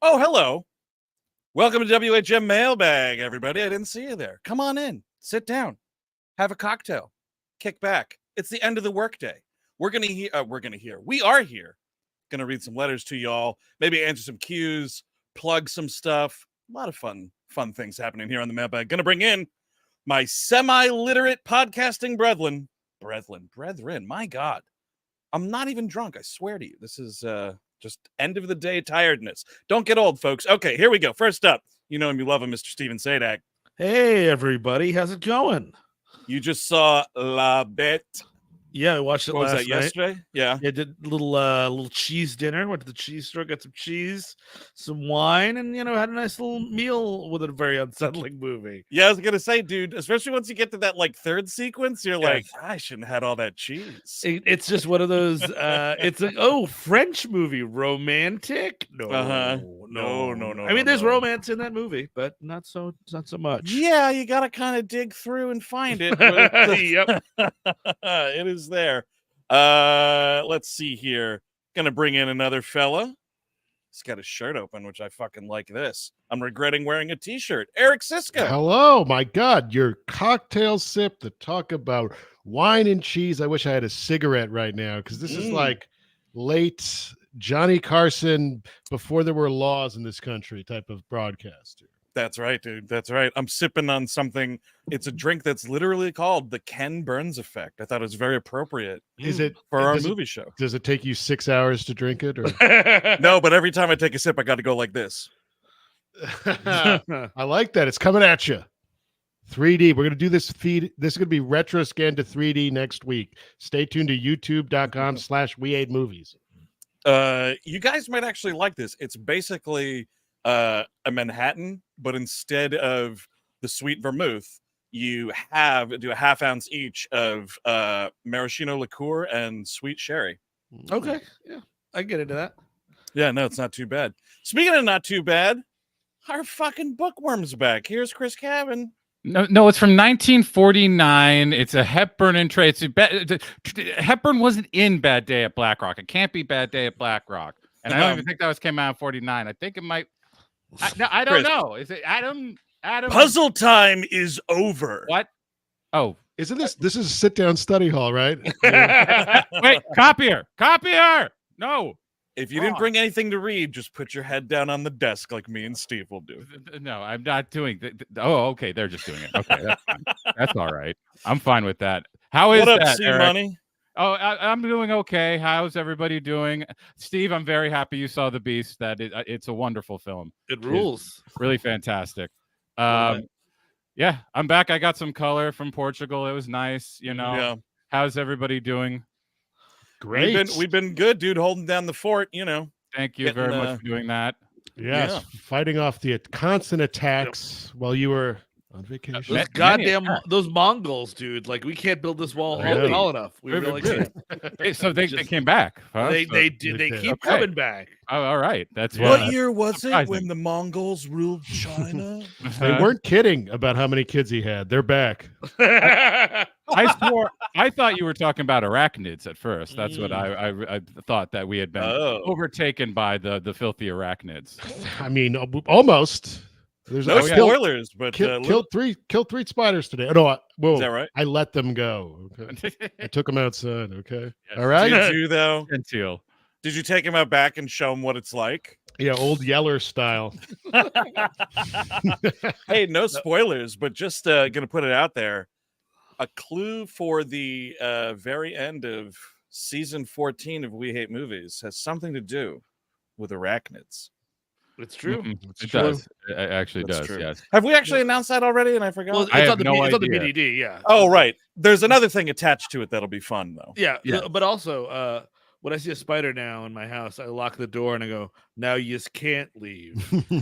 Oh, hello. Welcome to WHM Mail Bag, everybody. I didn't see you there. Come on in. Sit down. Have a cocktail. Kick back. It's the end of the workday. We are here. Gonna read some letters to y'all. Maybe answer some cues. Plug some stuff. A lot of fun things happening here on the Mailbag. Gonna bring in my semi-literate podcasting brethren. My God. I'm not even drunk. I swear to you. This is just end of the day tiredness. Don't get old, folks. Okay, here we go. First up, you know him, you love him, Mr. Steven Sadak. Hey, everybody. How's it going? You just saw La Bête. Yeah, I watched it What was last that, night. yesterday? Yeah. Yeah, did a little cheese dinner. Went to the cheese store, got some cheese, some wine, and had a nice little meal with a very unsettling movie. Yeah, I was gonna say, dude, especially once you get to that third sequence, you're Yeah. like, I shouldn't have had all that cheese. It's just one of those. It's like, French movie, romantic. No. I mean, there's romance in that movie, but not so much. Yeah, you gotta kind of dig through and find it. But Yep. it is there. Let's see here. Gonna bring in another fella. He's got his shirt open, which I fucking like this. I'm regretting wearing a t-shirt. Eric Siska. Hello, my God, your cocktail sip to talk about wine and cheese. I wish I had a cigarette right now, because this is like late Johnny Carson before there were laws in this country type of broadcast. That's right, dude. That's right. I'm sipping on something. It's a drink that's literally called the Ken Burns effect. I thought it was very appropriate. Is it for our movie show? Does it take you 6 hours to drink it? Or No, but every time I take a sip, I got to go like this. I like that. It's coming at you. 3D. We're going to do this feed. This is going to be retro scan to 3D next week. Stay tuned to youtube.com/weatemovies. You guys might actually like this. It's basically a Manhattan, but instead of the sweet vermouth, you do a half ounce each of maraschino liqueur and sweet sherry. Okay, yeah, I get into that. Yeah, no, it's not too bad. Speaking of not too bad, our fucking bookworm's back. Here's Chris Cabin. No, it's from 1949. It's a Hepburn and Trey. Hepburn wasn't in Bad Day at Black Rock. It can't be Bad Day at Black Rock. And I don't even think that came out in 49. I think it might. I don't know. Is it Adam? Puzzle time is over. What? Oh, Isn't this is a sit down study hall, right? wait, copier. No. If you didn't bring anything to read, just put your head down on the desk like me and Steve will do. No, I'm not doing. Oh, okay. They're just doing it. Okay, that's fine. That's all right. I'm fine with that. How is what up, that, C Eric? Money? Oh, I'm doing okay. How's everybody doing? Steve, I'm very happy you saw The Beast. It's a wonderful film. It rules. It's really fantastic. Yeah, I'm back. I got some color from Portugal. It was nice. Yeah. How's everybody doing? Great. We've been good, dude, holding down the fort, Thank you very much for doing that. Yes, fighting off the constant attacks while you were on vacation. Those goddamn those Mongols, dude. Like, we can't build this wall tall enough. We really can't. So they came back. Huh? They keep coming back. Oh, all right. That's what year was it when the Mongols ruled China? They weren't kidding about how many kids he had. They're back. I thought you were talking about arachnids at first. That's what I thought, that we had been overtaken by the filthy arachnids. I mean, almost. There's no spoilers, but killed three spiders today. No, is that right? I let them go. Okay, I took them outside. Okay, all right. Did you though? Genteel. Did you take him out back and show him what it's like? Yeah, old Yeller style. Hey, no spoilers, but just gonna put it out there. A clue for the very end of season 14 of We Hate Movies has something to do with arachnids. It's true. It does. It actually That's does. true. Yes. Have we actually announced that already? And I forgot. Well, it's I have on the no it's on the idea. BDD, yeah. Oh, right. There's another thing attached to it that'll be fun, though. Yeah, Yeah. But also, when I see a spider now in my house, I lock the door and I go, "Now you just can't leave."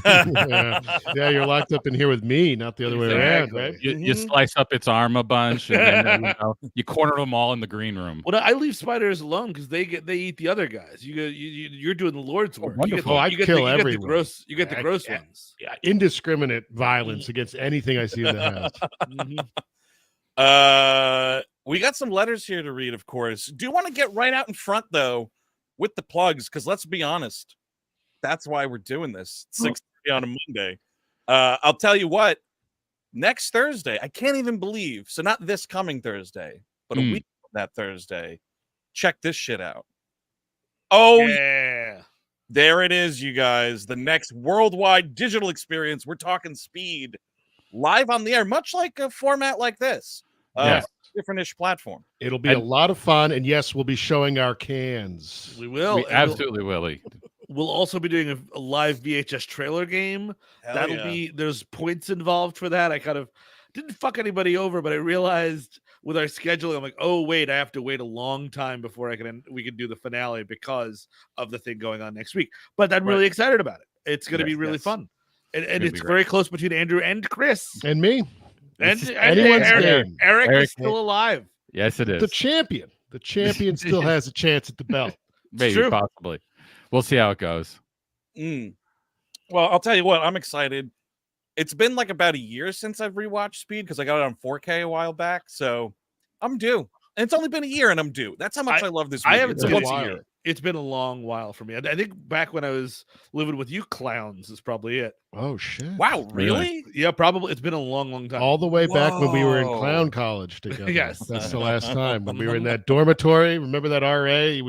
Yeah, you're locked up in here with me, not the other way around, Exactly. right? You slice up its arm a bunch, and then you corner them all in the green room. Well, I leave spiders alone because they eat the other guys. You're doing the Lord's work. wonderful. Oh, I kill the everyone. gross. You get the I- gross yeah. ones. Yeah, indiscriminate violence against anything I see in the house. Mhm. We got some letters here to read, of course. Do you want to get right out in front, though, with the plugs? Because let's be honest, that's why we're doing this. 6:30 on a Monday. I'll tell you what. Next Thursday, I can't even believe. So not this coming Thursday, but a week from that Thursday. Check this shit out. Oh, Yeah. there it is, you guys. The next worldwide digital experience. We're talking speed, live on the air, much like a format like this. Yes. Different-ish platform. It'll be a lot of fun, and yes, we'll be showing our cans. We will. We and absolutely will. We'll also be doing a live VHS trailer game. That'll be. There's points involved for that. I kind of didn't fuck anybody over, but I realized with our scheduling, I'm like, oh wait, I have to wait a long time before we can do the finale because of the thing going on next week. But I'm really excited about it. It's going to be really fun, and it's very close between Andrew and Chris And me. and anyone's Eric. game. Eric is Eric- still alive. Yes, it is. The champion. The champion still has a chance at the belt. Maybe, true. possibly. We'll see how it goes. Well, I'll tell you what, I'm excited. It's been like about a year since I've rewatched Speed because I got it on 4K a while back. So I'm due. And it's only been a year and I'm due. That's how much I love this movie. I haven't It's seen once it a in a year. while. It's been a long while for me. I think back when I was living with you clowns is probably it. Oh shit! Wow, really? Yeah, probably. It's been a long time. All the way back when we were in Whoa. clown college together. Yes. That's the last time when we were in that dormitory. Remember that RA? He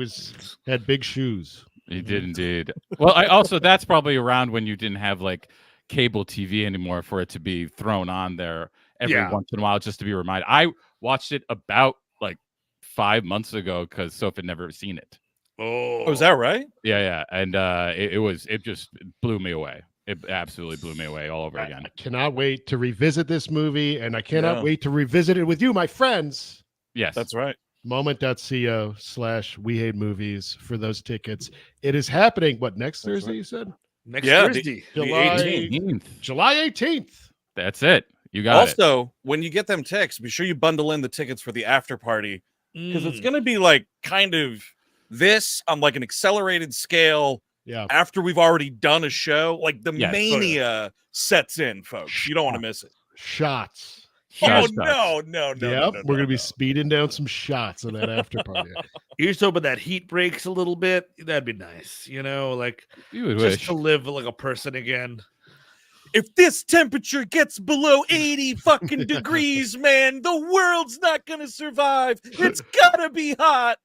had big shoes. You did indeed. Well, that's probably around when you didn't have like cable TV anymore for it to be thrown on there every once in a while just to be reminded. I watched it about like 5 months ago because Sophie had never seen it. Oh, is that right? Yeah, and it just blew me away. It absolutely blew me away all over again. I cannot wait to revisit this movie, and I cannot wait to revisit it with you, my friends. Yes, That's right. Moment.co/We Hate Movies for those tickets. It is happening. What, next Thursday? You said Next Yeah, Thursday. July 18th. July 18th. That's it. You got it. Also, when you get them tickets, be sure you bundle in the tickets for the after party because it's going to be like kind of this on like an accelerated scale. Yeah. After we've already done a show, like the Yes. mania sets in, folks. You don't want to miss it. Shots. Shots. No. Yep. We're gonna be speeding down some shots on that after party. You're just hoping that heat breaks a little bit. That'd be nice, like You would just wish. to live like a person again. If this temperature gets below 80 fucking degrees, man, the world's not gonna survive. It's gotta be hot.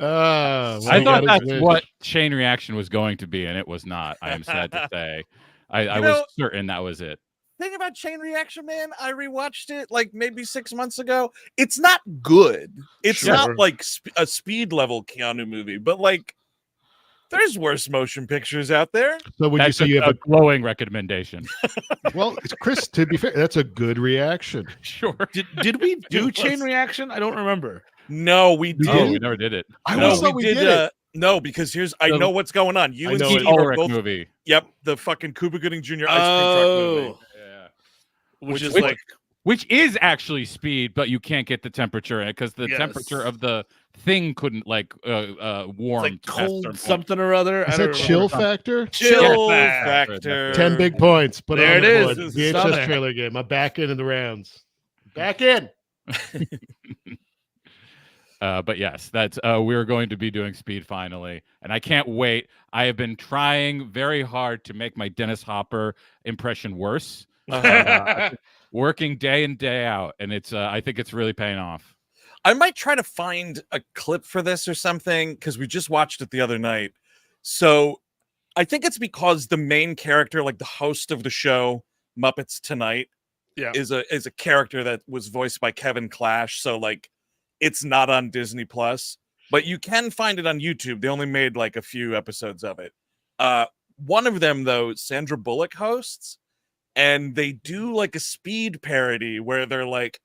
I thought that's what Chain Reaction was going to be, and it was not. I am sad to say. I was certain that was it. Thing about Chain Reaction, man, I rewatched it like maybe 6 months ago. It's not good. It's not like a speed level Keanu movie, but like there's worse motion pictures out there. So would you say you have a glowing recommendation? Well, Chris, to be fair, that's a good reaction. Sure. Did we do Chain Reaction? I don't remember. No, we did. Oh, we never did it. I always thought we did it. No, because I know what's going on. You and Steve the are Ulrich both. movie. Yep, the fucking Cuba Gooding Jr. ice cream truck movie. Yeah. Which is which is actually Speed, but you can't get the temperature in it because the temperature of the thing couldn't warm. like cold something or other. Is that chill factor? Chill factor. 10 big points. Put there on it the is. board. It's on VHS there. trailer game. I'm back in the rounds. Back in. But yes, that's we're going to be doing Speed finally, and I can't wait. I have been trying very hard to make my Dennis Hopper impression worse, working day in day out, and it's I think it's really paying off. I might try to find a clip for this or something because we just watched it the other night. So I think it's because the main character, like the host of the show, Muppets Tonight, is a character that was voiced by Kevin Clash. So like it's not on Disney Plus, but you can find it on YouTube. They only made like a few episodes of it. One of them, though, Sandra Bullock hosts, and they do like a Speed parody where they're like,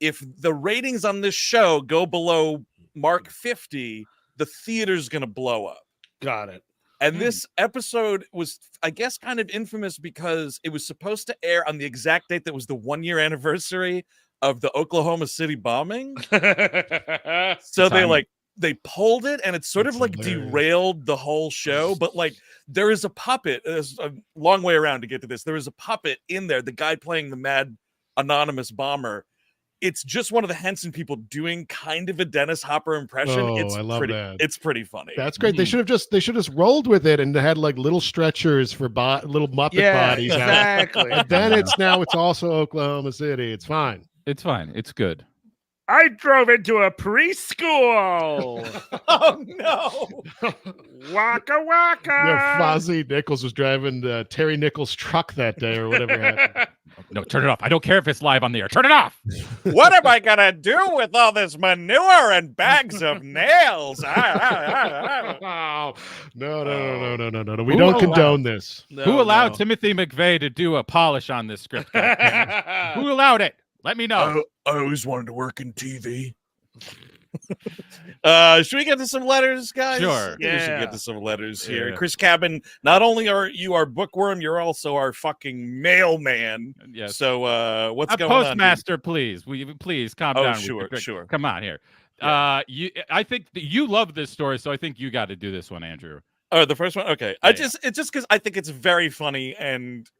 if the ratings on this show go below mark 50, the theater's going to blow up. Got it. And this episode was, I guess, kind of infamous because it was supposed to air on the exact date that was the 1-year anniversary of the Oklahoma City bombing. So they pulled it, and it's sort of like derailed the whole show. But like there is a puppet. There's a long way around to get to this. There is a puppet in there, the guy playing the mad anonymous bomber. It's just one of the Henson people doing kind of a Dennis Hopper impression. I love that. It's pretty funny. That's great. They should have just rolled with it and had like little stretchers for little Muppet bodies. Exactly. And then it's also Oklahoma City. It's fine. It's fine. It's good. I drove into a preschool. Oh no! Waka waka. Yeah, Fozzie Nichols was driving Terry Nichols' truck that day, or whatever happened. No, turn it off. I don't care if it's live on the air. Turn it off. What am I gonna do with all this manure and bags of nails? No. We don't condone this. Who allowed Timothy McVeigh to do a polish on this script? Who allowed it? Let me know. I always wanted to work in TV. Should we get to some letters, guys? Sure. We should get to some letters here. Chris Cabin, not only are you our bookworm, you're also our fucking mailman. Yes. So what's going on? Postmaster, please. Will you please calm down? Sure. Come on here. Yeah. I think you love this story, so I think you got to do this one, Andrew. Oh, the first one? Okay. It's just because I think it's very funny, and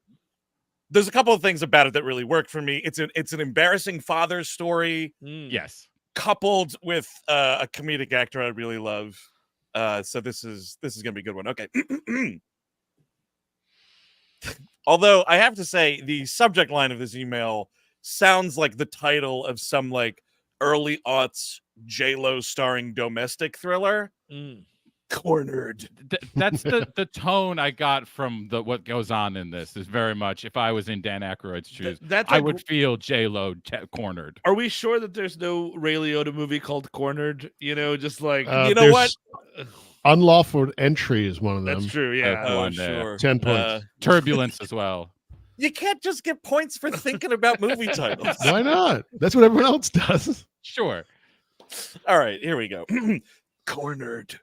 there's a couple of things about it that really worked for me. It's an embarrassing father story. Yes. Coupled with a comedic actor I really love. So this is gonna be a good one. Okay. Although I have to say the subject line of this email sounds like the title of some like early aughts J-Lo starring domestic thriller. Cornered. That's the tone I got from what goes on in this. Is very much if I was in Dan Aykroyd's shoes, I would feel J-Lo cornered. Are we sure that there's no Ray Liotta movie called Cornered? You know, just like you know what? Unlawful Entry is one of them. That's true. Yeah. Sure. 10 points. Turbulence as well. You can't just get points for thinking about movie titles. Why not? That's what everyone else does. Sure. All right, here we go. Cornered.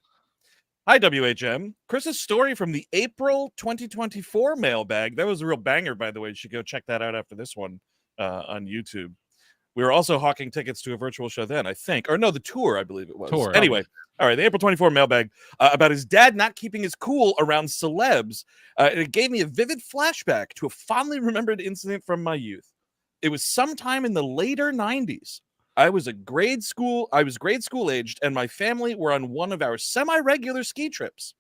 Hi, WHM. Chris's story from the April 2024 mailbag. That was a real banger, by the way. You should go check that out after this one on YouTube. We were also hawking tickets to a virtual show then, I think. Or no, the tour, I believe it was. Anyway, all right, the April 24 mailbag about his dad not keeping his cool around celebs. It gave me a vivid flashback to a fondly remembered incident from my youth. It was sometime in the later 90s. I was grade school aged, and my family were on one of our semi-regular ski trips.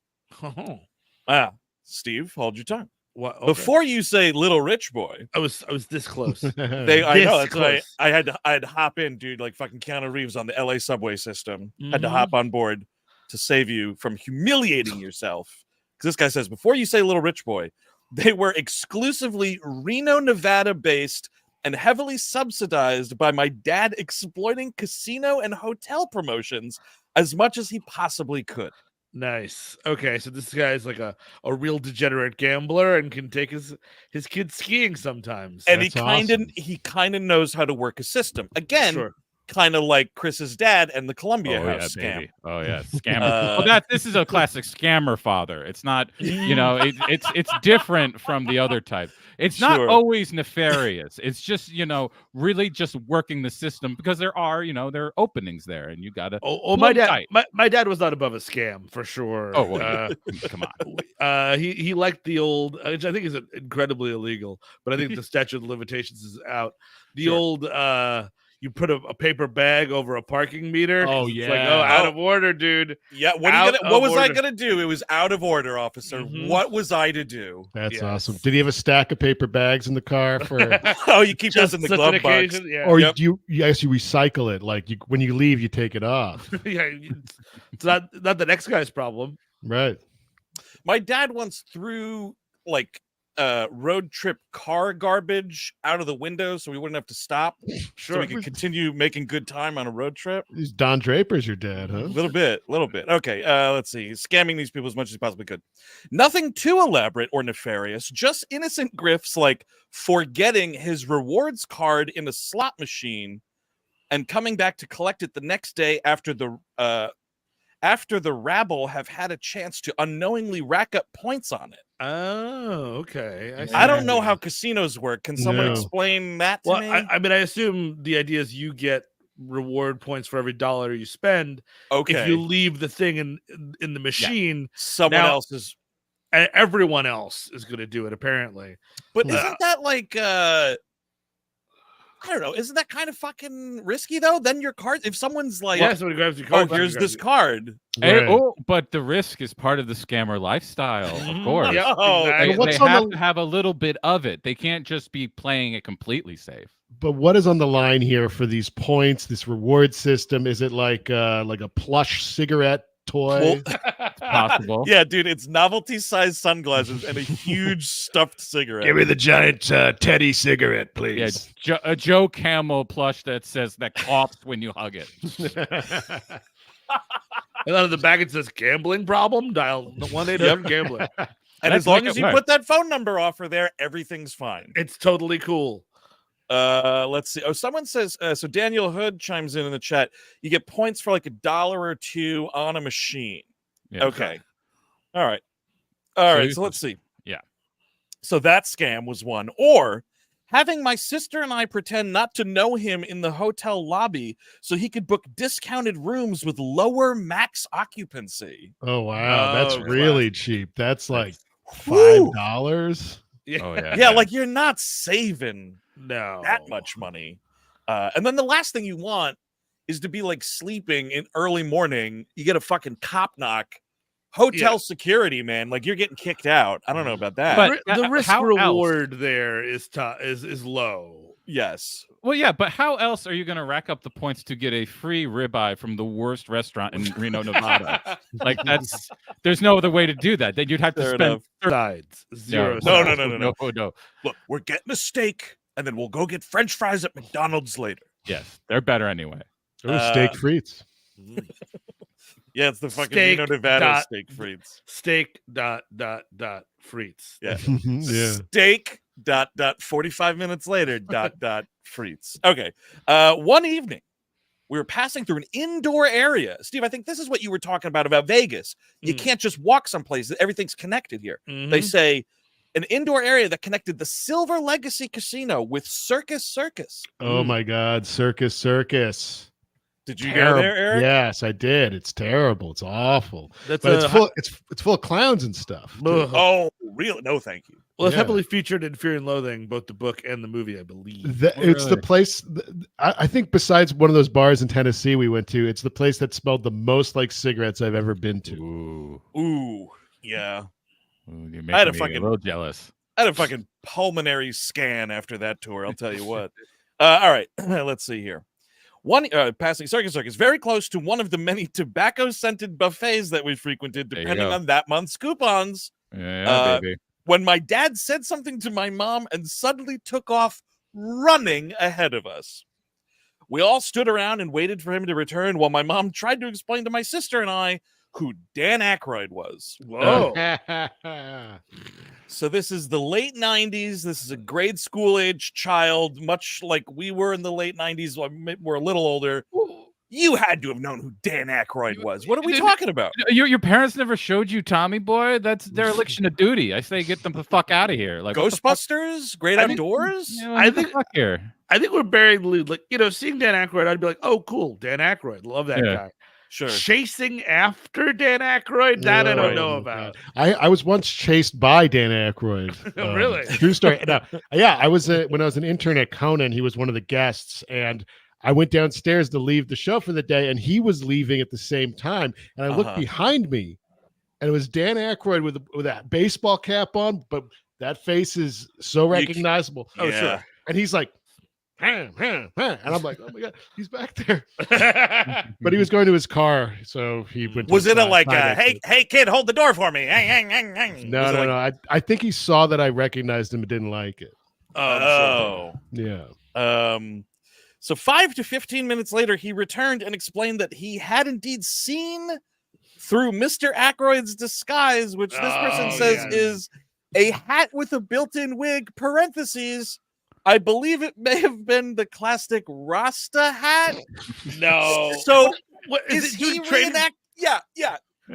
Steve, hold your tongue. What? Okay. Before you say "little rich boy," I was this close. I know that's why I had to hop in, dude, like fucking Keanu Reeves on the LA subway system. Had to hop on board to save you from humiliating yourself. Because this guy says, before you say "little rich boy," they were exclusively Reno, Nevada based and heavily subsidized by my dad exploiting casino and hotel promotions as much as he possibly could. Nice. Okay, so this guy is like a real degenerate gambler and can take his kids skiing sometimes. And he kind of knows how to work a system. Again, kind of like Chris's dad and the Columbia House scam. Baby. Oh yeah, scammer. This is a classic scammer father. It's not, it's different from the other type. It's not always nefarious. It's just, really just working the system because there are openings there, and you gotta. My dad was not above a scam for sure. Oh, well, come on. He liked the old, which I think is incredibly illegal, but I think the statute of limitations is out. The old. you put a paper bag over a parking meter. Oh, It's yeah. like, out of order, dude. Yeah, what was I gonna do? It was out of order, officer. Mhm. What was I to do? That's Yes. awesome. Did he have a stack of paper bags in the car for, Oh, you keep those Just in the such glove an box. occasion, yeah. or Yep. you actually recycle it? Like when you leave, you take it off, Yeah, it's not the next guy's problem. right? My dad once threw like road trip car garbage out of the window so we wouldn't have to stop. So we could continue making good time on a road trip. These Don Draper's your dad, huh? A little bit. Okay, let's see. Scamming these people as much as he possibly could. Nothing too elaborate or nefarious, just innocent grifts like forgetting his rewards card in a slot machine and coming back to collect it the next day after the rabble have had a chance to unknowingly rack up points on it. Oh, okay. I don't know how casinos work. Can someone No. explain that to Well, me? I mean, I assume the idea is you get reward points for every dollar you spend. Okay. If you leave the thing in the machine, Someone now- else is. everyone else is going to do it. Apparently, But isn't that like I don't know, isn't that kind of fucking risky though? Then your card, if someone's like, yeah. Somebody grabs your oh, card. here's this card. Hey, Right. oh, but the risk is part of the scammer lifestyle, of Mhm. course. Yep, Oh, exactly. They, what's they on have the- to have a little bit of it. They can't just be playing it completely safe. But what is on the line here for these points? This reward system? Is it like a plush cigarette toy? It's possible. Yeah, dude, it's novelty-sized sunglasses and a huge stuffed cigarette. Give me the giant Teddy cigarette, Yeah, please. a Joe Camel plush that says that coughs when you hug it. And then on the back it says gambling problem. Dial 1-800-GAMBLER. And Let's as long make as it you work. put that phone number offer there, everything's fine. It's totally cool. Let's see. Oh, someone says so. Daniel Hood chimes in the chat. You get points for like $1 or $2 on a machine. Yeah. Okay. All right. So let's see. Yeah. So that scam was one. Or having my sister and I pretend not to know him in the hotel lobby so he could book discounted rooms with lower max occupancy. Oh wow, that's Oh, really cheap. That's like Whew. $5. Yeah. Oh yeah. Yeah, like you're not saving No. that much money. And then the last thing you want is to be like sleeping in early morning. You get a fucking cop knock. Hotel Yeah. security, man. Like you're getting kicked out. I don't know about that. But The risk how reward there is low. yes. Well, yeah, but how else are you going to rack up the points to get a free ribeye from the worst restaurant in Reno, Nevada? Like there's no other way to do that. Then you'd have to Fair spend enough. Sides. Zero. No, sides. no. Look, we're getting a steak, and then we'll go get French fries at McDonald's later. Yes, they're better anyway. Oh, steak frites. Yeah, it's the fucking Steak Reno, Nevada dot- steak frites. Steak ... frites. Yeah. Yeah. Steak ... 45 minutes later ... frites. Okay. One evening, we were passing through an indoor area. Steve, I think this is what you were talking about Vegas. You Mm. can't just walk someplace. Everything's connected here. Mhm. They say an indoor area that connected the Silver Legacy Casino with Circus. Oh my God, Circus. Did you Terrible. go there, Eric? Yes, I did. It's terrible. It's awful. That's But a it's full of clowns and stuff. too. Ugh. Oh, really? No, thank you. Well, it's Yeah. heavily featured in Fear and Loathing, both the book and the movie, I believe. It's the really? place. I think besides one of those bars in Tennessee we went to, it's the place that smelled the most like cigarettes I've ever been to. Ooh, Ooh, yeah. you're I had making a me fucking- a little jealous. I had a fucking pulmonary scan after that tour. I'll tell you what. All right, let's see here. One passing Circus, very close to one of the many tobacco-scented buffets that we frequented, There you depending go. on that month's coupons. Yeah, baby. When my dad said something to my mom and suddenly took off running ahead of us. We all stood around and waited for him to return while my mom tried to explain to my sister and I who Dan Aykroyd was. Whoa. So this is the late 90s. This is a grade school age child, much like we were in the late 90s. We're a little older. You had to have known who Dan Aykroyd was. What are we talking about? Your parents never showed you Tommy Boy? That's dereliction of duty. I say get them the fuck out of here. Like what the fuck? Ghostbusters? Great I think- Outdoors? You know, I get the think- fuck here. I think we're burying the lead. Like, seeing Dan Aykroyd, I'd be like, oh, cool. Dan Aykroyd. Love that Yeah. guy. Sure. Chasing after Dan Aykroyd, that I Oh, don't know my about. God. I was once chased by Dan Aykroyd. Really? True story. Now, yeah, I was when I was an intern at Conan. He was one of the guests, and I went downstairs to leave the show for the day, and he was leaving at the same time. And I looked behind me, and it was Dan Aykroyd with that baseball cap on, but that face is so recognizable. Oh, sure. And he's like, and I'm like, oh my God, he's back there. But he was going to his car, so he went. Was it hey kid, hold the door for me? No. I think he saw that I recognized him and didn't like it. Oh, yeah. So 5 to 15 minutes later, he returned and explained that he had indeed seen through Mr. Aykroyd's disguise, which this person says is a hat with a built-in wig, parentheses. I believe it may have been the classic Rasta hat. No. So what is he reenact? Yeah.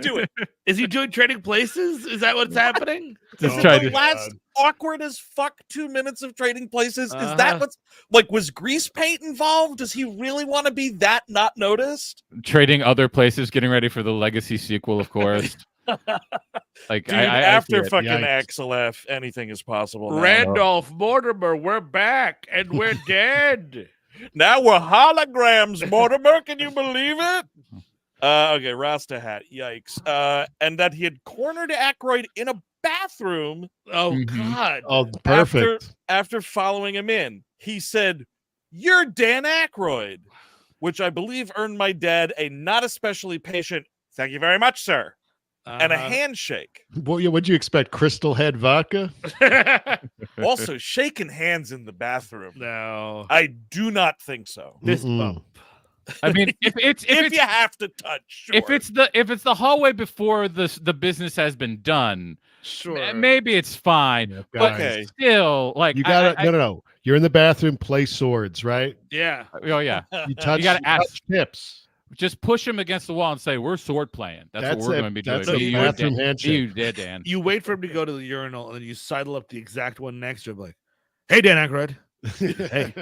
Do it. Is he doing Trading Places? Is that what's happening? Is it the last awkward as fuck 2 minutes of Trading Places? Is that what's like? Was grease paint involved? Does he really want to be that not noticed? Trading other places, getting ready for the Legacy sequel, of course. Like, dude, after fucking XLF, anything is possible. Now. Randolph Mortimer, we're back and we're dead. Now we're holograms, Mortimer. Can you believe it? Okay, Rasta hat. Yikes. And that he had cornered Aykroyd in a bathroom. Oh, God. Oh, perfect. After following him in, he said, "You're Dan Aykroyd," which I believe earned my dad a not especially patient "Thank you very much, sir," and a handshake. Well, what'd you expect? Crystal Head vodka? Also, shaking hands in the bathroom. No, I do not think so. Fist bump. I mean, if you have to touch, sure. if it's the hallway before the business has been done, sure, maybe it's fine. Yeah, but okay. still, like you gotta no. You're in the bathroom, play swords, right? Yeah. Oh yeah. You touch. You gotta touch tips. Just push him against the wall and say, "We're sword playing." That's what we're going to be doing. That's a bathroom handshake. You did, Dan. You wait for him to go to the urinal, and then you sidle up the exact one next to him, like, "Hey, Dan Aykroyd." Hey.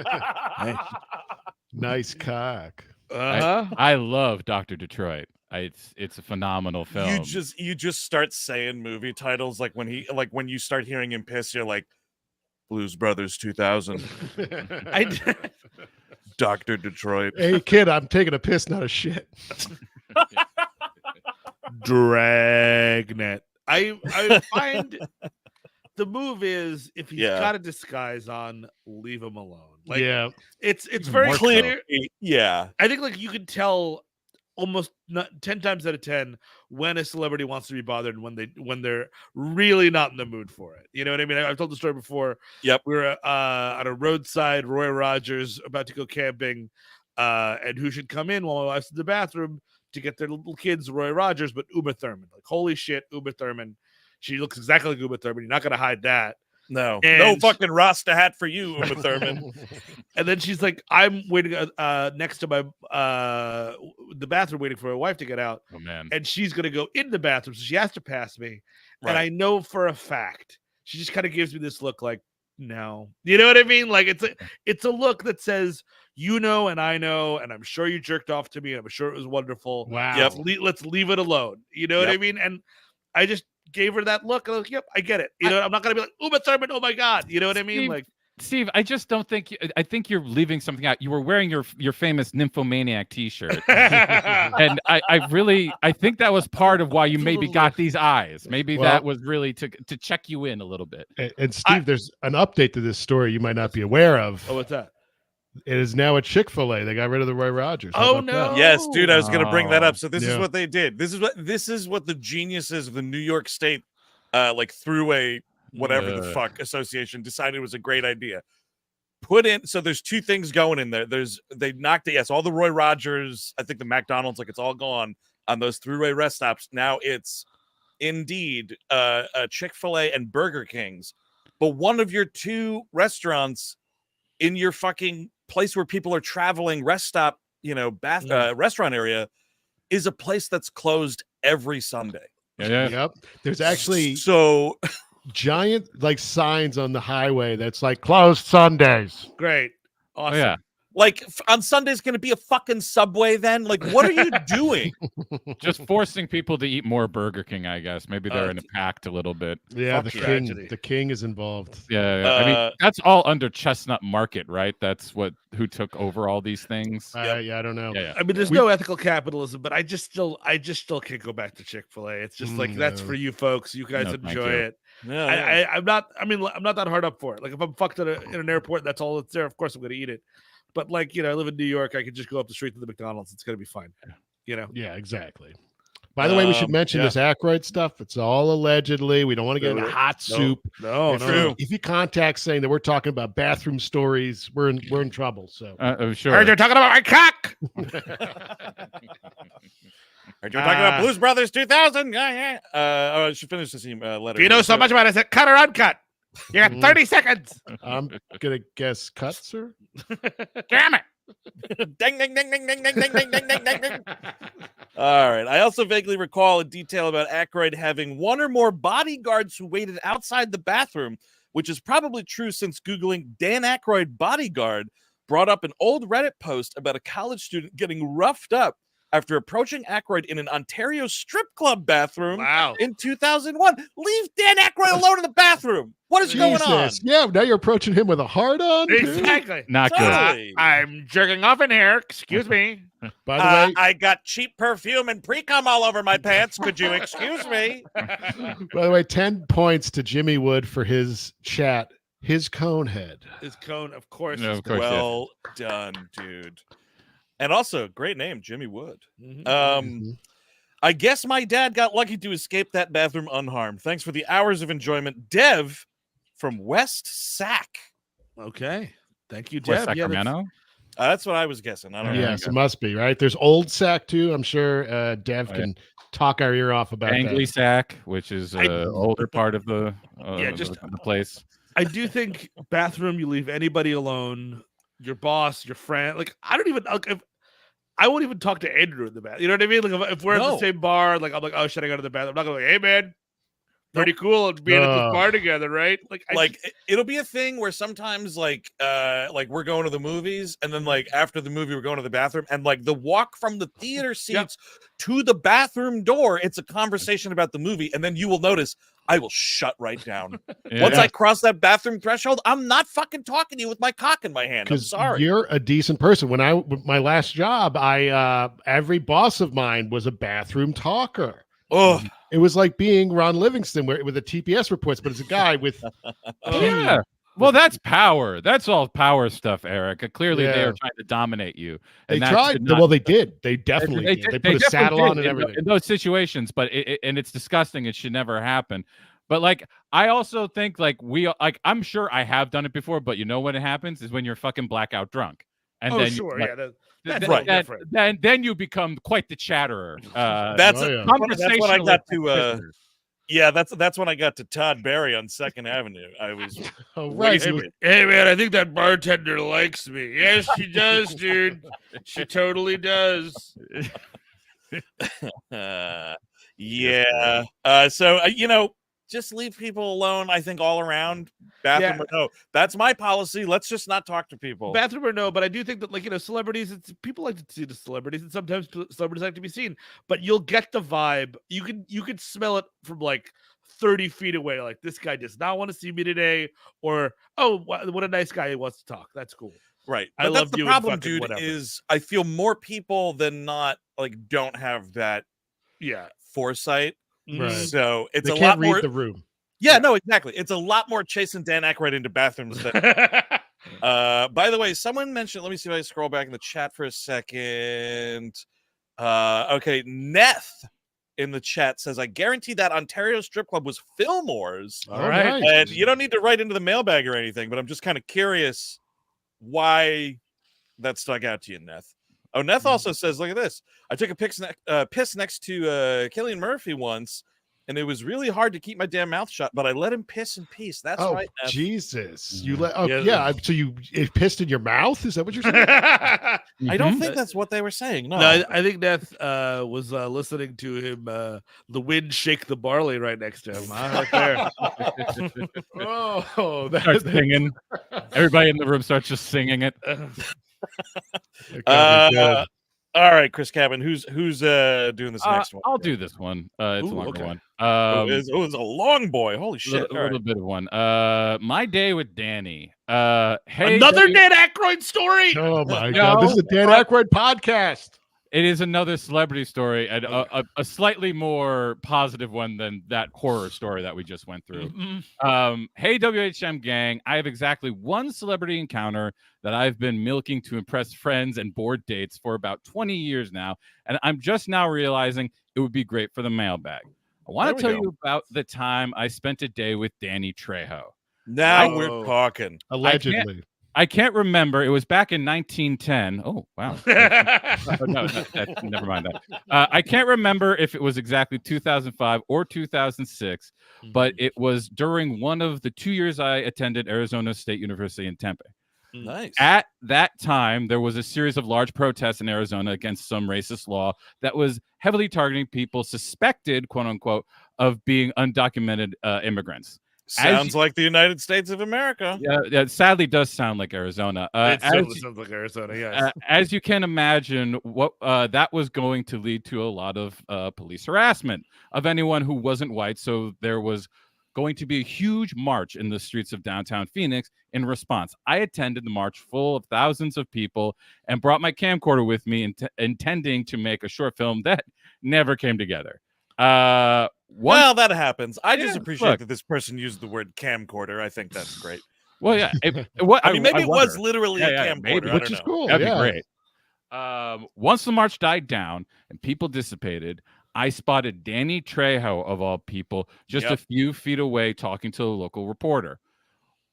Nice cock. I love Dr. Detroit. It's a phenomenal film. You just start saying movie titles like when you start hearing him piss, you're like, Blues Brothers 2000, Dr. Detroit. Hey kid, I'm taking a piss, not a shit. Dragnet. I find the move is if he's got a disguise on, leave him alone. Like, it's very clear. Yeah, I think like you can tell almost 10 times out of 10 when a celebrity wants to be bothered and when they're really not in the mood for it. You know what I mean? I've told the story before. Yep. We were on a roadside, Roy Rogers about to go camping, and who should come in while my wife's in the bathroom to get their little kids, Roy Rogers, but Uma Thurman. Like, holy shit, Uma Thurman. She looks exactly like Uma Thurman. You're not going to hide that. No. No fucking Rasta hat for you, Uma Thurman. And then she's like, I'm waiting next to my the bathroom waiting for my wife to get out. Oh, man. And she's going to go in the bathroom, so she has to pass me. Right. And I know for a fact, she just kind of gives me this look like, no. You know what I mean? Like, it's a look that says, you know, and I know, and I'm sure you jerked off to me, and I'm sure it was wonderful. Wow. Yep. Let's leave it alone. You know what I mean? And I just gave her that look. And I was like, yep, I get it. You know, I'm not going to be like, Uma Thurman, oh my God. You know what I mean? Like, Steve, I just don't think. I think you're leaving something out. You were wearing your famous Nymphomaniac T-shirt, and I think that was part of why you maybe got these eyes. Maybe that was really to check you in a little bit. And Steve, there's an update to this story you might not be aware of. oh, what's that? It is now a Chick-fil-A. They got rid of the Roy Rogers. How Oh about no! that? Yes, dude, I was going to bring that up. So this is Yeah. what they did. This is what the geniuses of the New York State, like Thruway, whatever the fuck association decided was a great idea. Put in, so there's two things going in there. They knocked it. Yes, all the Roy Rogers. I think the McDonald's, like it's all gone on those Thruway rest stops. Now it's indeed a Chick-fil-A and Burger King's. But one of your two restaurants in your fucking place where people are traveling, rest stop, restaurant area, is a place that's closed every Sunday. Yeah. Yep. There's actually so giant like signs on the highway that's like closed Sundays. Great. Awesome. Oh, yeah. Like on Sunday's going to be a fucking Subway then? Like, what are you doing? Just forcing people to eat more Burger King, I guess. Maybe they're in a pact a little bit. Yeah, Tragedy. the king is involved. Yeah, I mean that's all under Chestnut Market, right? That's who took over all these things. Yeah, I don't know. Yeah. I mean, there's no ethical capitalism, but I just still can't go back to Chick-fil-A. It's just like that's for you folks. You guys enjoy it. Yeah, I'm not that hard up for it. Like if I'm fucked in an airport, that's all that's there. Of course, I'm going to eat it. But like I live in New York. I could just go up the street to the McDonald's. It's going to be fine. Yeah, exactly. By the way, we should mention this Aykroyd stuff. It's all allegedly. We don't want to get into hot soup. No. If you contact saying that we're talking about bathroom stories, we're in trouble. So sure. Heard you're talking about my cock. Heard you're talking about Blues Brothers 2000. Yeah. I should finish this letter. Do you know so much about it? Is it cut or uncut? You got 30 seconds. I'm gonna guess cut, sir. Damn it. Ding, ding, ding, ding, ding, ding, ding, ding, ding, ding, ding, ding. All right. I also vaguely recall a detail about Aykroyd having one or more bodyguards who waited outside the bathroom, which is probably true since Googling Dan Aykroyd bodyguard brought up an old Reddit post about a college student getting roughed up after approaching Aykroyd in an Ontario strip club bathroom in 2001. Leave Dan Aykroyd alone in the bathroom. What is going on? Yeah, now you're approaching him with a hard-on. Exactly. Not good. I'm jerking off in here. Excuse me. By the way, I got cheap perfume and pre-cum all over my pants. Could you excuse me? By the way, 10 points to Jimmy Wood for his chat. His cone head. His cone, of course. No, of course. Well done, dude. And also, great name, Jimmy Wood. I guess my dad got lucky to escape that bathroom unharmed. Thanks for the hours of enjoyment. Dev from West Sac. Okay. Thank you, West Dev. Sacramento? That's what I was guessing. I don't know. Yes, it must be, right? There's Old Sac, too. I'm sure Dev can talk our ear off about Angly that. Sac, which is an older part of the place. I do think bathroom, you leave anybody alone, your boss, your friend. Like, I won't even talk to Andrew in the bathroom. You know what I mean? Like, if we're at the same bar, like, I'm like, oh, should I go to the bathroom? I'm not going to be like, hey, man, pretty cool being at this bar together, right? Like, it'll be a thing where sometimes, like we're going to the movies, and then, like, after the movie, we're going to the bathroom, and, like, the walk from the theater seats to the bathroom door, it's a conversation about the movie, and then you will notice I will shut right down. Once I cross that bathroom threshold, I'm not fucking talking to you with my cock in my hand. I'm sorry. You're a decent person. When my last job, every boss of mine was a bathroom talker. Oh, it was like being Ron Livingston with the TPS reports, but it's a guy with. Well, that's power. That's all power stuff, Eric. Clearly, they are trying to dominate you. And they tried. Well, they did. They definitely did. They put a saddle on and everything. In those situations, but it's disgusting. It should never happen. But like, I also think I'm sure I have done it before. But you know when it happens is when you're fucking blackout drunk, and then that's right. Then you become quite the chatterer. That's what I got to. Yeah, that's when I got to Todd Barry on 2nd Avenue. I was right. Hey man, I think that bartender likes me. Yes, she does, dude. She totally does. So just leave people alone. I think all around, bathroom or no. That's my policy. Let's just not talk to people. Bathroom or no, but I do think that celebrities. People like to see the celebrities, and sometimes celebrities like to be seen. But you'll get the vibe. You can smell it from like 30 feet away. Like, this guy does not want to see me today, or what a nice guy he wants to talk. That's cool. Right. But that's the problem, dude. Is I feel more people than not don't have that foresight. Right. So it's they a can't lot more read the room. Yeah, no, exactly. It's a lot more chasing Dan Aykroyd into bathrooms. By the way, someone mentioned. Let me see if I scroll back in the chat for a second. Okay, Neth in the chat says, "I guarantee that Ontario strip club was Fillmore's." All right, and you don't need to write into the mailbag or anything, but I'm just kind of curious why that stuck out to you, Neth. Oh, Neth also says, look at this. I took a piss next to Cillian Murphy once, and it was really hard to keep my damn mouth shut, but I let him piss in peace. That's right, Neth. Jesus. You let so it pissed in your mouth? Is that what you're saying? I don't think that's what they were saying. No, I think Neth was listening to him, the wind shake the barley right next to him. Right there. Oh, starts singing. Everybody in the room starts just singing it. It got me good. All right, Chris Cabin, who's doing this next one? I'll do this one. It's Ooh, a longer okay. one. It's a long boy. Holy shit! A little bit of one. My day with Danny. Hey, Another Dan Aykroyd story. Oh my No, God! This is a Dan Aykroyd podcast. It is another celebrity story, and a slightly more positive one than that horror story that we just went through. Hey, WHM gang, I have exactly one celebrity encounter that I've been milking to impress friends and board dates for about 20 years now, and I'm just now realizing it would be great for the mailbag. I want to tell you about the time I spent a day with Danny Trejo. Now we're talking. Allegedly. I can't remember. It was back in 1910. Oh, wow. No, never mind that. I can't remember if it was exactly 2005 or 2006, but it was during one of the 2 years I attended Arizona State University in Tempe. Nice. At that time, there was a series of large protests in Arizona against some racist law that was heavily targeting people suspected, quote unquote, of being undocumented immigrants. Sounds like the United States of America. Yeah, it sadly does sound like Arizona. It certainly sounds like Arizona, yes. As you can imagine, what that was going to lead to a lot of police harassment of anyone who wasn't white. So there was going to be a huge march in the streets of downtown Phoenix in response. I attended the march full of thousands of people and brought my camcorder with me, intending to make a short film that never came together. Well, that happens. I just appreciate that this person used the word camcorder. I think that's great. Well, yeah. I mean, maybe it was literally a camcorder, maybe, which is cool. That'd be great. Once the march died down and people dissipated, I spotted Danny Trejo, of all people, just a few feet away talking to a local reporter.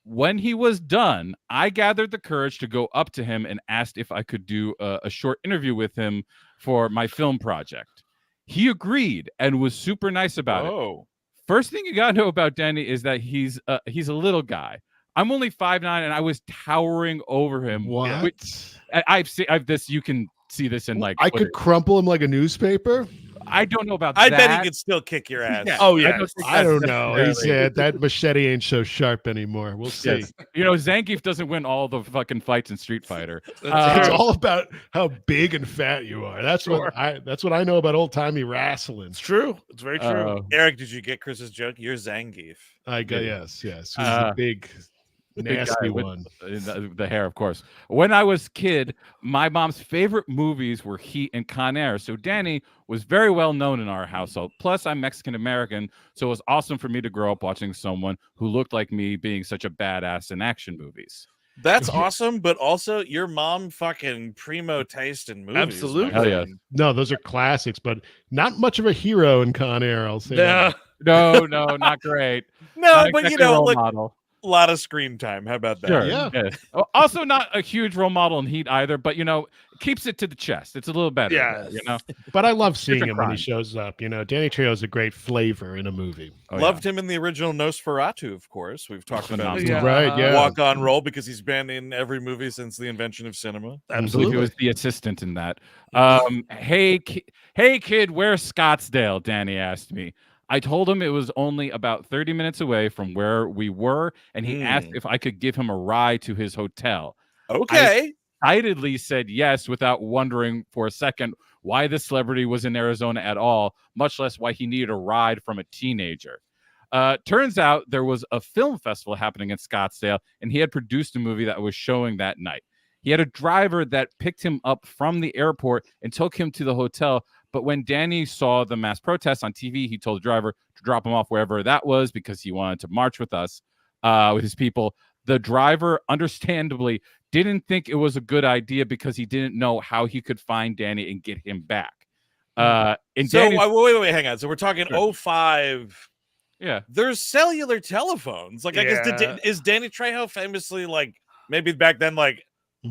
When he was done, I gathered the courage to go up to him and asked if I could do a short interview with him for my film project. He agreed and was super nice about it. First thing you gotta know about Danny is that he's a little guy. I'm only 5'9", and I was towering over him. What? I've this. You can see this in like. I could crumple him like a newspaper. I don't know about I that. bet he could still kick your ass. Oh yeah. I don't know. He said that machete ain't so sharp anymore. We'll see. Yes. You know, Zangief doesn't win all the fucking fights in Street Fighter. It's all about how big and fat you are. That's what I know about old timey wrestling. It's true. It's very true. Eric, did you get Chris's joke? You're Zangief. I guess yes. He's the big. Nasty one. The hair, of course. When I was a kid, my mom's favorite movies were Heat and Con Air. So Danny was very well known in our household. Plus, I'm Mexican American, so it was awesome for me to grow up watching someone who looked like me being such a badass in action movies. That's awesome, but also your mom fucking primo taste in movies. Absolutely. Hell yeah. No, those are classics, but not much of a hero in Con Air. I'll say that. No, not great. No, Not but exactly role like model. a lot of screen time. How about that? Sure. Yeah. Also, not a huge role model in Heat either, but keeps it to the chest. It's a little better. Yeah. But I love seeing him when he shows up. Danny Trejo is a great flavor in a movie. Loved him in the original Nosferatu, of course. We've talked about him. Right, yeah. Walk on role because he's been in every movie since the invention of cinema. Absolutely. He was the assistant in that. Hey kid, where's Scottsdale? Danny asked me. I told him it was only about 30 minutes away from where we were, and he asked if I could give him a ride to his hotel. Okay. I excitedly said yes without wondering for a second why the celebrity was in Arizona at all, much less why he needed a ride from a teenager. Turns out there was a film festival happening in Scottsdale, and he had produced a movie that was showing that night. He had a driver that picked him up from the airport and took him to the hotel. But when Danny saw the mass protests on TV, he told the driver to drop him off wherever that was because he wanted to march with us, with his people. The driver, understandably, didn't think it was a good idea because he didn't know how he could find Danny and get him back. Wait, hang on. So we're talking 05. Yeah. There's cellular telephones. Like, I guess, is Danny Trejo famously, like, maybe back then, like,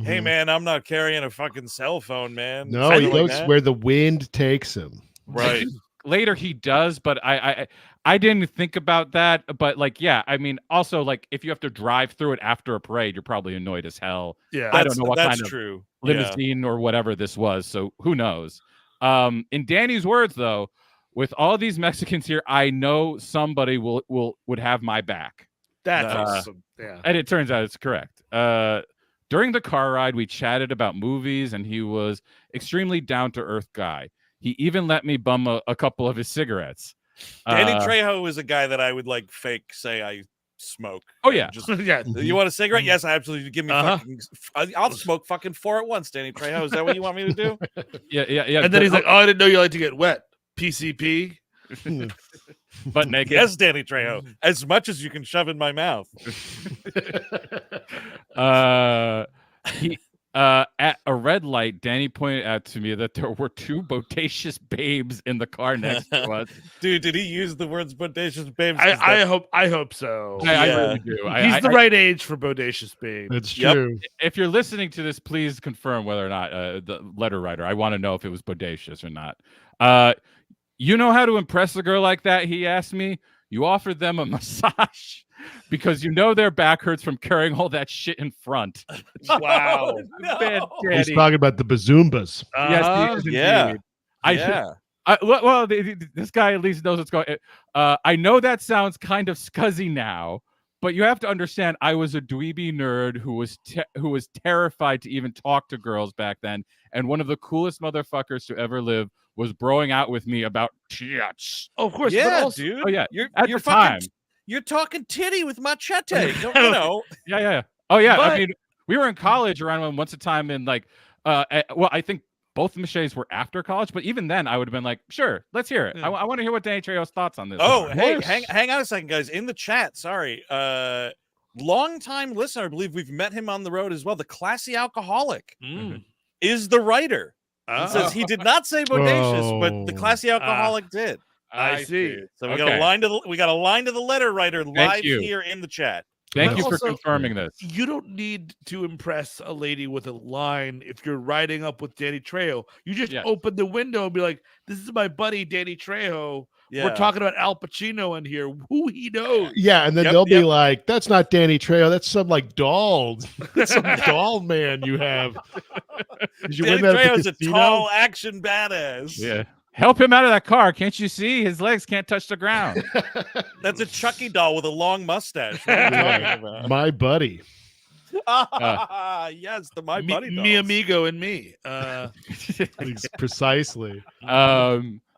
hey, man, I'm not carrying a fucking cell phone, man. No, he goes where the wind takes him. Right. Later he does, but I didn't think about that. But I mean, also, like, if you have to drive through it after a parade, you're probably annoyed as hell. Yeah, I don't know what kind of limousine or whatever this was. So who knows? In Danny's words, though, with all these Mexicans here, I know somebody would have my back. That's awesome. Yeah, and it turns out it's correct. During the car ride, we chatted about movies, and he was extremely down-to-earth guy. He even let me bum a couple of his cigarettes. Danny Trejo is a guy that I would like fake say I smoke. Oh yeah, just Yeah. you want a cigarette? Yes, absolutely. Give me fucking. I'll smoke fucking 4 at once, Danny Trejo. Is that what you want me to do? yeah. And then he's like, "Oh, I didn't know you like to get wet." PCP. But naked. Yes, Danny Trejo. As much as you can shove in my mouth. At a red light, Danny pointed out to me that there were 2 bodacious babes in the car next to us. Dude, did he use the words bodacious babes? I hope so. I really do. He's the right age for bodacious babe. It's true. If you're listening to this, please confirm whether or not the letter writer. I want to know if it was bodacious or not. You know how to impress a girl like that? He asked me. You offered them a massage because you know their back hurts from carrying all that shit in front. Wow. No. He's talking about the bazoombas. Yes, he is Yeah. indeed. This guy at least knows what's going. I know that sounds kind of scuzzy now, but you have to understand, I was a dweeby nerd who was terrified to even talk to girls back then, and one of the coolest motherfuckers to ever live was broing out with me about tits. Oh, of course. Yeah, but also, dude. Oh yeah, You're at you're the time. You're talking titty with machete. You know. Yeah. Oh yeah. But- I mean, we were in college around once a time, and like, well, I think both Michets were after college, but even then, I would have been like, sure, let's hear it. Yeah. I want to hear what Danny Trejo's thoughts on this. Oh, are. hey, hang on a second, guys. In the chat, sorry. Long-time listener, I believe we've met him on the road as well. The Classy Alcoholic is the writer. It says he did not say bodacious, but the Classy Alcoholic did. I see. So we got a line to the letter writer live you. here in the chat. Thank But you for also- confirming this. You don't need to impress a lady with a line if you're riding up with Danny Trejo. You just Yeah. open the window and be like, "This is my buddy Danny Trejo. Yeah. We're talking about Al Pacino in here. Who he knows." Yeah, and then Yep, they'll be yep. like, "That's not Danny Trejo. That's some like doll, some doll man you have." Did you Danny win that at the Trejo's a casino? tall action badass. Yeah. Help him out of that car. Can't you see? His legs can't touch the ground. That's a Chucky doll with a long mustache. What are you talking about? My buddy. Yes, the My Buddy dolls. Me amigo and me. Precisely.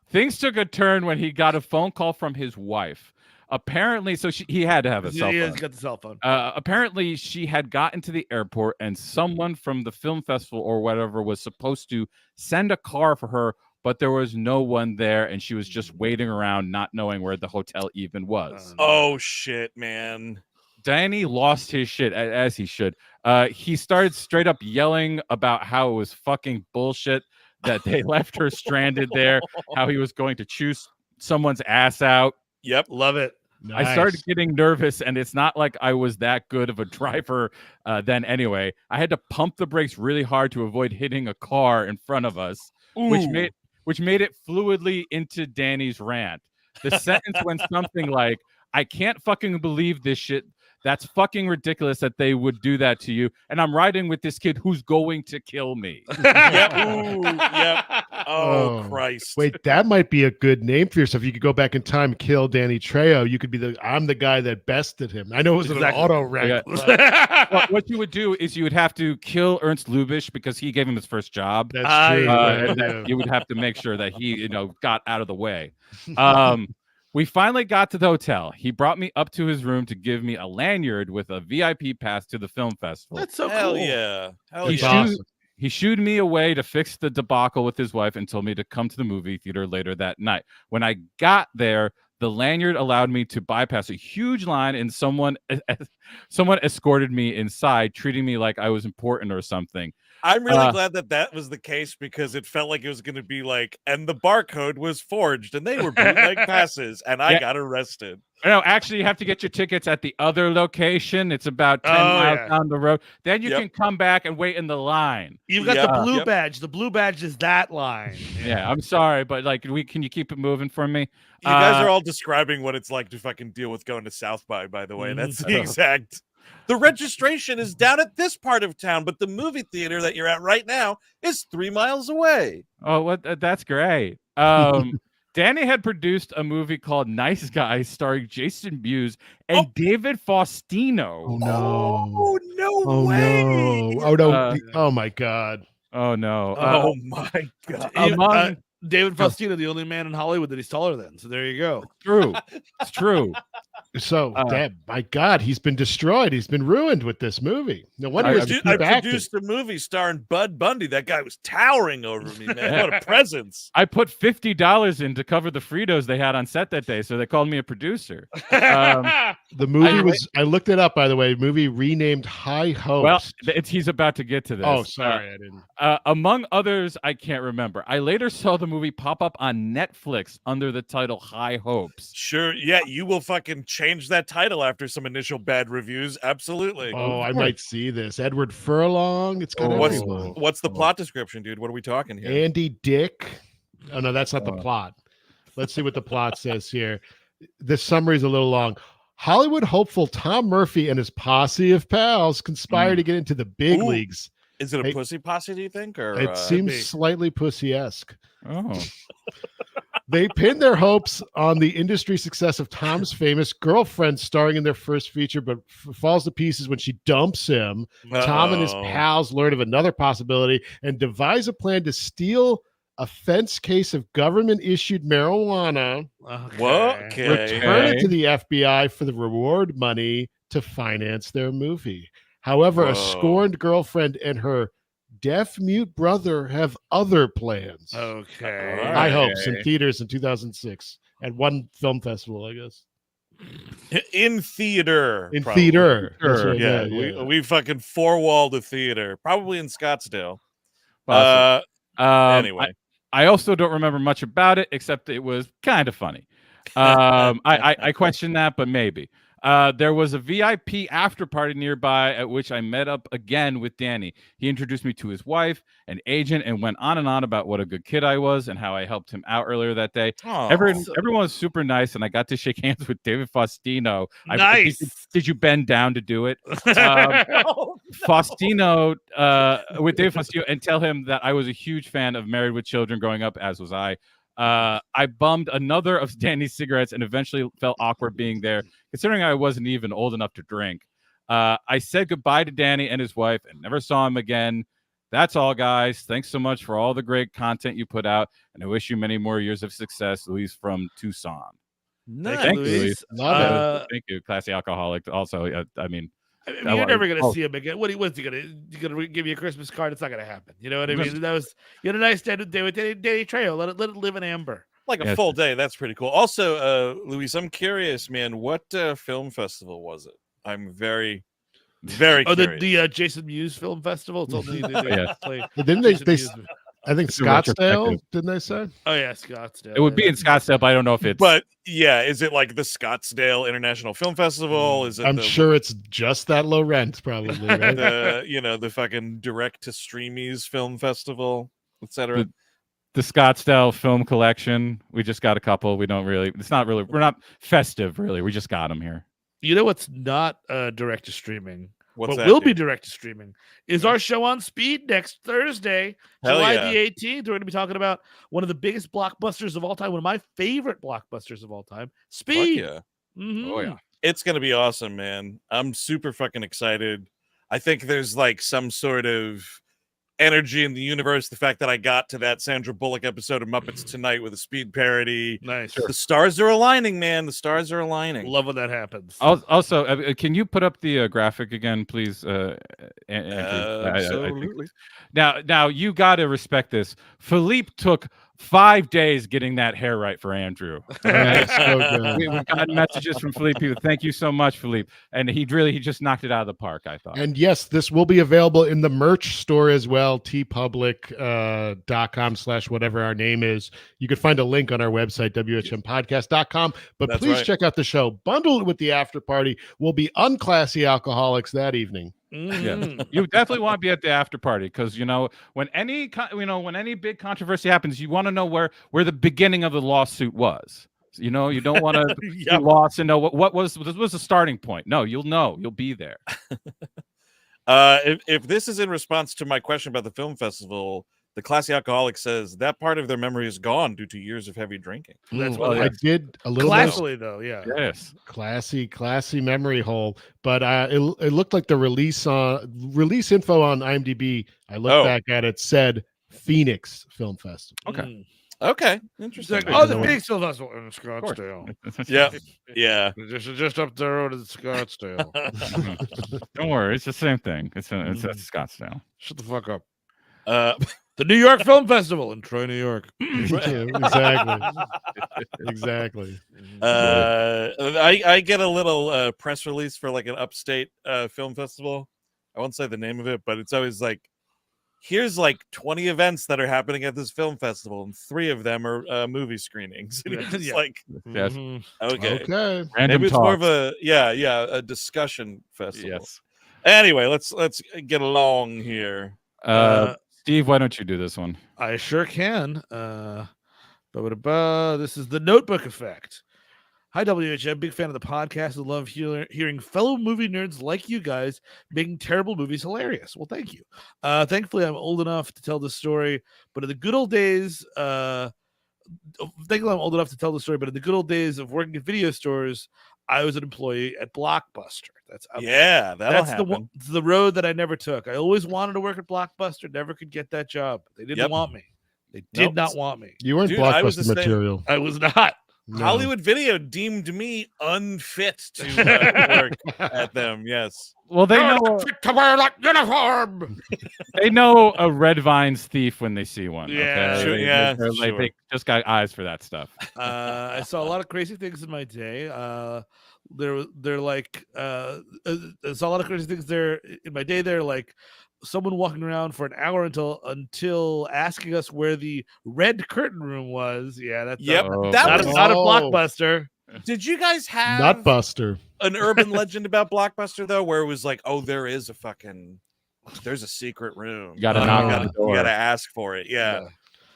Things took a turn when he got a phone call from his wife. Apparently, so he had to have a cell He phone. has got the cell phone. Apparently, she had gotten to the airport, and someone from the film festival or whatever was supposed to send a car for her, but there was no one there, and she was just waiting around, not knowing where the hotel even was. Oh shit, man. Danny lost his shit, as he should. He started straight up yelling about how it was fucking bullshit that they left her stranded there, how he was going to chew someone's ass out. Yep. Love it. I started getting nervous, and it's not like I was that good of a driver then anyway. I had to pump the brakes really hard to avoid hitting a car in front of us, which made it fluidly into Danny's rant. The sentence went something like, "I can't fucking believe this shit. That's fucking ridiculous that they would do that to you. And I'm riding with this kid who's going to kill me." Yep. Ooh, yep. Oh, Christ. Wait, that might be a good name for yourself. You could go back in time, kill Danny Trejo. You could be I'm the guy that bested him. I know it was Exactly. an auto wreck. Yeah. Well, what you would do is you would have to kill Ernst Lubitsch because he gave him his first job. That's true. And Yeah. then you would have to make sure that he, got out of the way. We finally got to the hotel. He brought me up to his room to give me a lanyard with a VIP pass to the film festival. That's so Hell cool. yeah. Hell He yeah. shooed- He shooed me away to fix the debacle with his wife and told me to come to the movie theater later that night. When I got there, the lanyard allowed me to bypass a huge line, and someone escorted me inside, treating me like I was important or something. I'm really glad that was the case because it felt like it was going to be like, and the barcode was forged and they were bootleg passes and I got arrested. No, actually, you have to get your tickets at the other location. It's about 10 miles down the road. Then you can come back and wait in the line. You've got the blue badge. The blue badge is that line. Yeah, I'm sorry, but can you keep it moving for me? You guys are all describing what it's like to fucking deal with going to South by the way. That's the exact. The registration is down at this part of town, but the movie theater that you're at right now is 3 miles away. Oh, that's great. Danny had produced a movie called Nice Guys starring Jason Mewes and David Faustino. Oh no! Oh no Oh way! no! Oh no! Oh my God! Oh no! Oh my God! Among David Faustino, the only man in Hollywood that he's taller than. So there you go. true, it's true. So, my God, he's been destroyed. He's been ruined with this movie. No wonder I produced a movie starring Bud Bundy. That guy was towering over me, man. What a presence! I put $50 in to cover the Fritos they had on set that day, so they called me a producer. The movie was. I looked it up, by the way. Movie renamed High Hopes. Well, he's about to get to this. Oh, sorry, I didn't. Among others, I can't remember. I later saw the movie pop up on Netflix under the title High Hopes. Sure, yeah, you will fucking change that title after some initial bad reviews. Absolutely. Oh, I might see this. Edward Furlong. It's got everyone. What's the plot description, dude? What are we talking here? Andy Dick. Oh no, that's not the plot. Let's see what the plot says here. This summary is a little long. Hollywood hopeful Tom Murphy and his posse of pals conspire to get into the big leagues. Is it a pussy posse, do you think? Or it seems slightly pussy-esque. Oh. They pin their hopes on the industry success of Tom's famous girlfriend starring in their first feature, but falls to pieces when she dumps him. Tom and his pals learn of another possibility and devise a plan to steal a fence case of government-issued marijuana, return it to the FBI for the reward money to finance their movie. However, a scorned girlfriend and her deaf-mute brother have other plans. Okay. High Hopes in theaters in 2006 at one film festival, I guess. In theater. In theater. Sure. Right, yeah, we fucking four-walled a theater, probably in Scottsdale. Anyway. Anyway. I also don't remember much about it, except it was kind of funny. I question that, but maybe. There was a VIP after party nearby at which I met up again with Danny. He introduced me to his wife, an agent, and went on and on about what a good kid I was and how I helped him out earlier that day. Everyone was super nice, and I got to shake hands with David Faustino. Nice. Did you bend down to do it? Faustino, with David Faustino, and tell him that I was a huge fan of Married with Children growing up, as was I. I bummed another of Danny's cigarettes and eventually felt awkward being there, considering I wasn't even old enough to drink. I said goodbye to Danny and his wife and never saw him again. That's all, guys. Thanks so much for all the great content you put out, and I wish you many more years of success. Luis from Tucson. Nice. Thank you, Luis. Thank you, classy alcoholic. Also, I mean, you're never gonna see him again. What's he gonna give you a Christmas card? It's not gonna happen. You know what I mean? You had a nice day with Danny Trejo. Let it live in amber. Like a full day. That's pretty cool. Also, Luis, I'm curious, man. What film festival was it? I'm very, very curious. The Jason Mewes Film Festival. It's only Didn't they I think Scottsdale, didn't they say? Oh yeah, Scottsdale. It would be in Scottsdale, but I don't know if it's. But yeah, is it like the Scottsdale International Film Festival? Is it? I'm sure it's just that low rent, probably. Right? the fucking direct to streamies film festival, etc. The Scottsdale Film Collection. We just got a couple. We don't really. It's not really. We're not festive, really. We just got them here. You know what's not direct to streaming? What's what that, will be direct to streaming is our show on Speed next Thursday, July the 18th. We're going to be talking about one of the biggest blockbusters of all time, one of my favorite blockbusters of all time, Speed. Yeah. Mm-hmm. Oh, yeah. It's going to be awesome, man. I'm super fucking excited. I think there's like some sort of energy in the universe. The fact that I got to that Sandra Bullock episode of Muppets Tonight with a Speed parody. Nice. The stars are aligning, man. The stars are aligning. Love when that happens. Also, can you put up the graphic again, please? Absolutely. Now you got to respect this. Philippe took 5 days getting that hair right for Andrew. We've got messages from Philippe. Thank you so much, Philippe. And he just knocked it out of the park, I thought. And yes, this will be available in the merch store as well, tpublic.com/whatever our name is. You can find a link on our website, whmpodcast.com. But please check out the show. Bundle it with the after party. We'll be unclassy alcoholics that evening. Yeah, you definitely want to be at the after party because when any big controversy happens, you want to know where the beginning of the lawsuit was. You don't want to be lost and know what was the starting point. No, you'll be there. If this is in response to my question about the film festival, The classy alcoholic says that part of their memory is gone due to years of heavy drinking. That's Ooh, what I did a little bit classily though. Yeah. Yes. classy memory hole, but it looked like the release info on IMDb. I looked back at it, said Phoenix Film Festival. Okay. Okay, interesting. Like, the Phoenix Film Festival in Scottsdale. Yeah. Just up the road in Scottsdale. Don't worry, it's the same thing. It's Scottsdale. Shut the fuck up. The New York Film Festival in Troy, New York. Exactly. I get a little press release for like an upstate film festival. I won't say the name of it, but it's always like, here's like 20 events that are happening at this film festival, and 3 of them are movie screenings. And it's just like, Yes. okay. Random Maybe it's more of talks. a discussion festival. Yes. Anyway, let's get along here. Steve, why don't you do this one? I sure can. This is The Notebook Effect. Hi, WHM. Big fan of the podcast. I love hearing fellow movie nerds like you guys making terrible movies hilarious. Well, thank you. Thankfully, I'm old enough to tell this story, but in the good old days, of working at video stores, I was an employee at Blockbuster. That's the road that I never took. I always wanted to work at Blockbuster, never could get that job. They didn't want me. They did not want me. You weren't Blockbuster material. I was not. No. Hollywood Video deemed me unfit to work at them. Yes. Well, they know to wear that uniform. they know a Red Vines thief when they see one. Yeah, okay? sure, They just got eyes for that stuff. I saw a lot of crazy things in my day. They're like I saw a lot of crazy things there in my day. They're like someone walking around for an hour until asking us where the red curtain room was. Yeah, that's that was not a Blockbuster. Did you guys have not Buster? An urban legend about Blockbuster though, where it was like, oh, there's a secret room. You gotta knock on the door. You gotta ask for it. Yeah.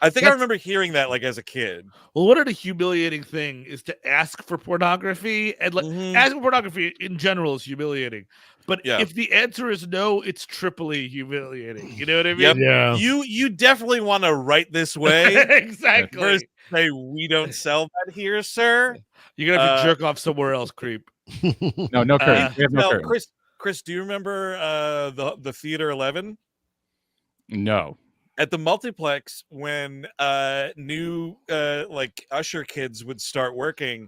I think I remember hearing that like as a kid. Well, what a humiliating thing is to ask for pornography, and like asking for pornography in general is humiliating. But if the answer is no, it's triply humiliating. You know what I mean? Yep. Yeah. You definitely want to write this way. Exactly. First say we don't sell that here, sir. You're gonna have to jerk off somewhere else, creep. No curtain. We have no curtain. Chris, do you remember the Theater 11? No. At the multiplex, when new like usher kids would start working,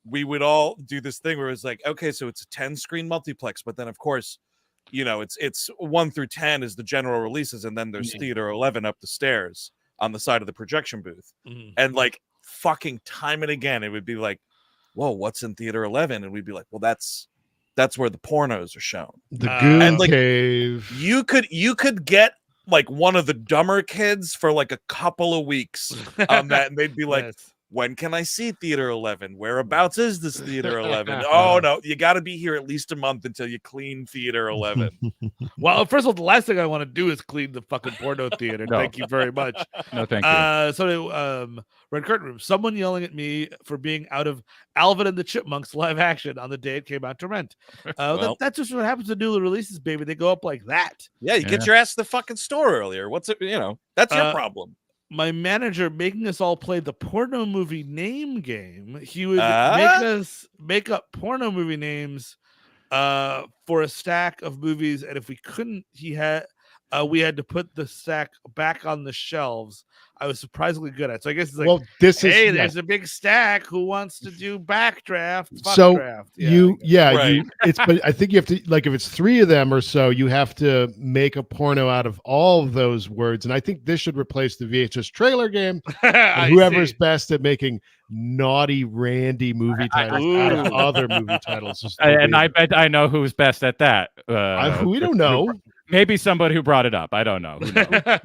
we would all do this thing where it's like, okay, so it's a 10-screen multiplex, but then of course, it's 1 through 10 is the general releases, and then there's Theater 11 up the stairs on the side of the projection booth. And like fucking time and again, it would be like, whoa, what's in Theater 11? And we'd be like, well, that's where the pornos are shown. The Goon and, like, Cave. You could get like one of the dumber kids for like a couple of weeks on that, and they'd be like, when can I see Theater 11? Whereabouts is this Theater 11? Oh no, you got to be here at least a month until you clean Theater 11. Well, first of all, the last thing I want to do is clean the fucking porno theater. No. Thank you very much. No, thank you. So, red curtain room. Someone yelling at me for being out of Alvin and the Chipmunks live action on the day it came out to rent. That's just what happens to newly releases, baby. They go up like that. Yeah, you get your ass to the fucking store earlier. What's it? That's your problem. My manager making us all play the porno movie name game. He would make us make up porno movie names for a stack of movies, and if we couldn't, we had to put the stack back on the shelves. I was surprisingly good at. So I guess it's like, there's a big stack. Who wants to do backdraft? Draft. But I think you have to, like, if it's 3 of them or so, you have to make a porno out of all of those words. And I think this should replace the VHS trailer game. Whoever's best at making naughty Randy movie titles out of other movie titles. And I bet I know who's best at that. We don't know. Maybe somebody who brought it up. I don't know.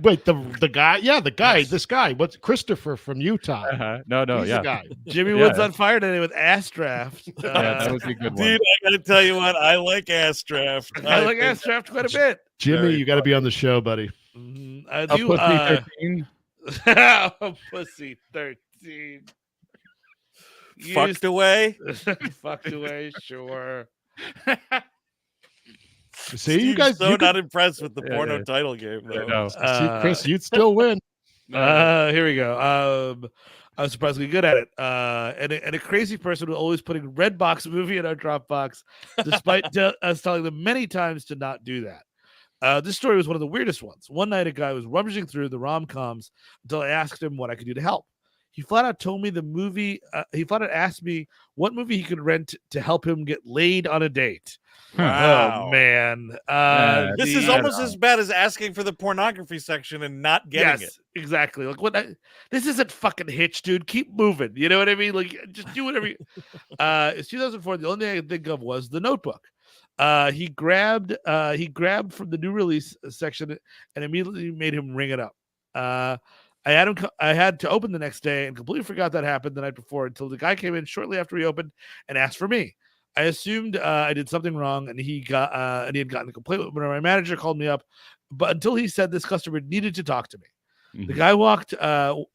Wait, the guy, this guy. What's Christopher from Utah? No, He's the guy. Jimmy Wood's on fire today with Ass Draft. That was a good one. Dude, I gotta tell you what, I like Ass Draft. I like Ass Draft quite a bit. Jimmy, you got to be on the show, buddy. I do. Pussy 13. Pussy 13. Fucked away. Fucked away. Sure. See, you guys not impressed with the porno title game, though. See, Chris, you'd still win. Here we go. I was surprisingly good at it. And a crazy person was always putting Redbox movie in our Dropbox, despite us telling them many times to not do that. This story was one of the weirdest ones. One night, a guy was rummaging through the rom-coms until I asked him what I could do to help. He flat out told me the movie. He flat out asked me what movie he could rent to help him get laid on a date. Wow. Oh man, this is almost as bad as asking for the pornography section and not getting it. Exactly. Like this isn't fucking Hitch, dude. Keep moving. You know what I mean? Like just do whatever. It's 2004. The only thing I could think of was The Notebook. He grabbed from the new release section and immediately made him ring it up. I had to open the next day and completely forgot that happened the night before until the guy came in shortly after he opened and asked for me. I assumed I did something wrong, and he had gotten a complaint when my manager called me up. But until he said this customer needed to talk to me, the guy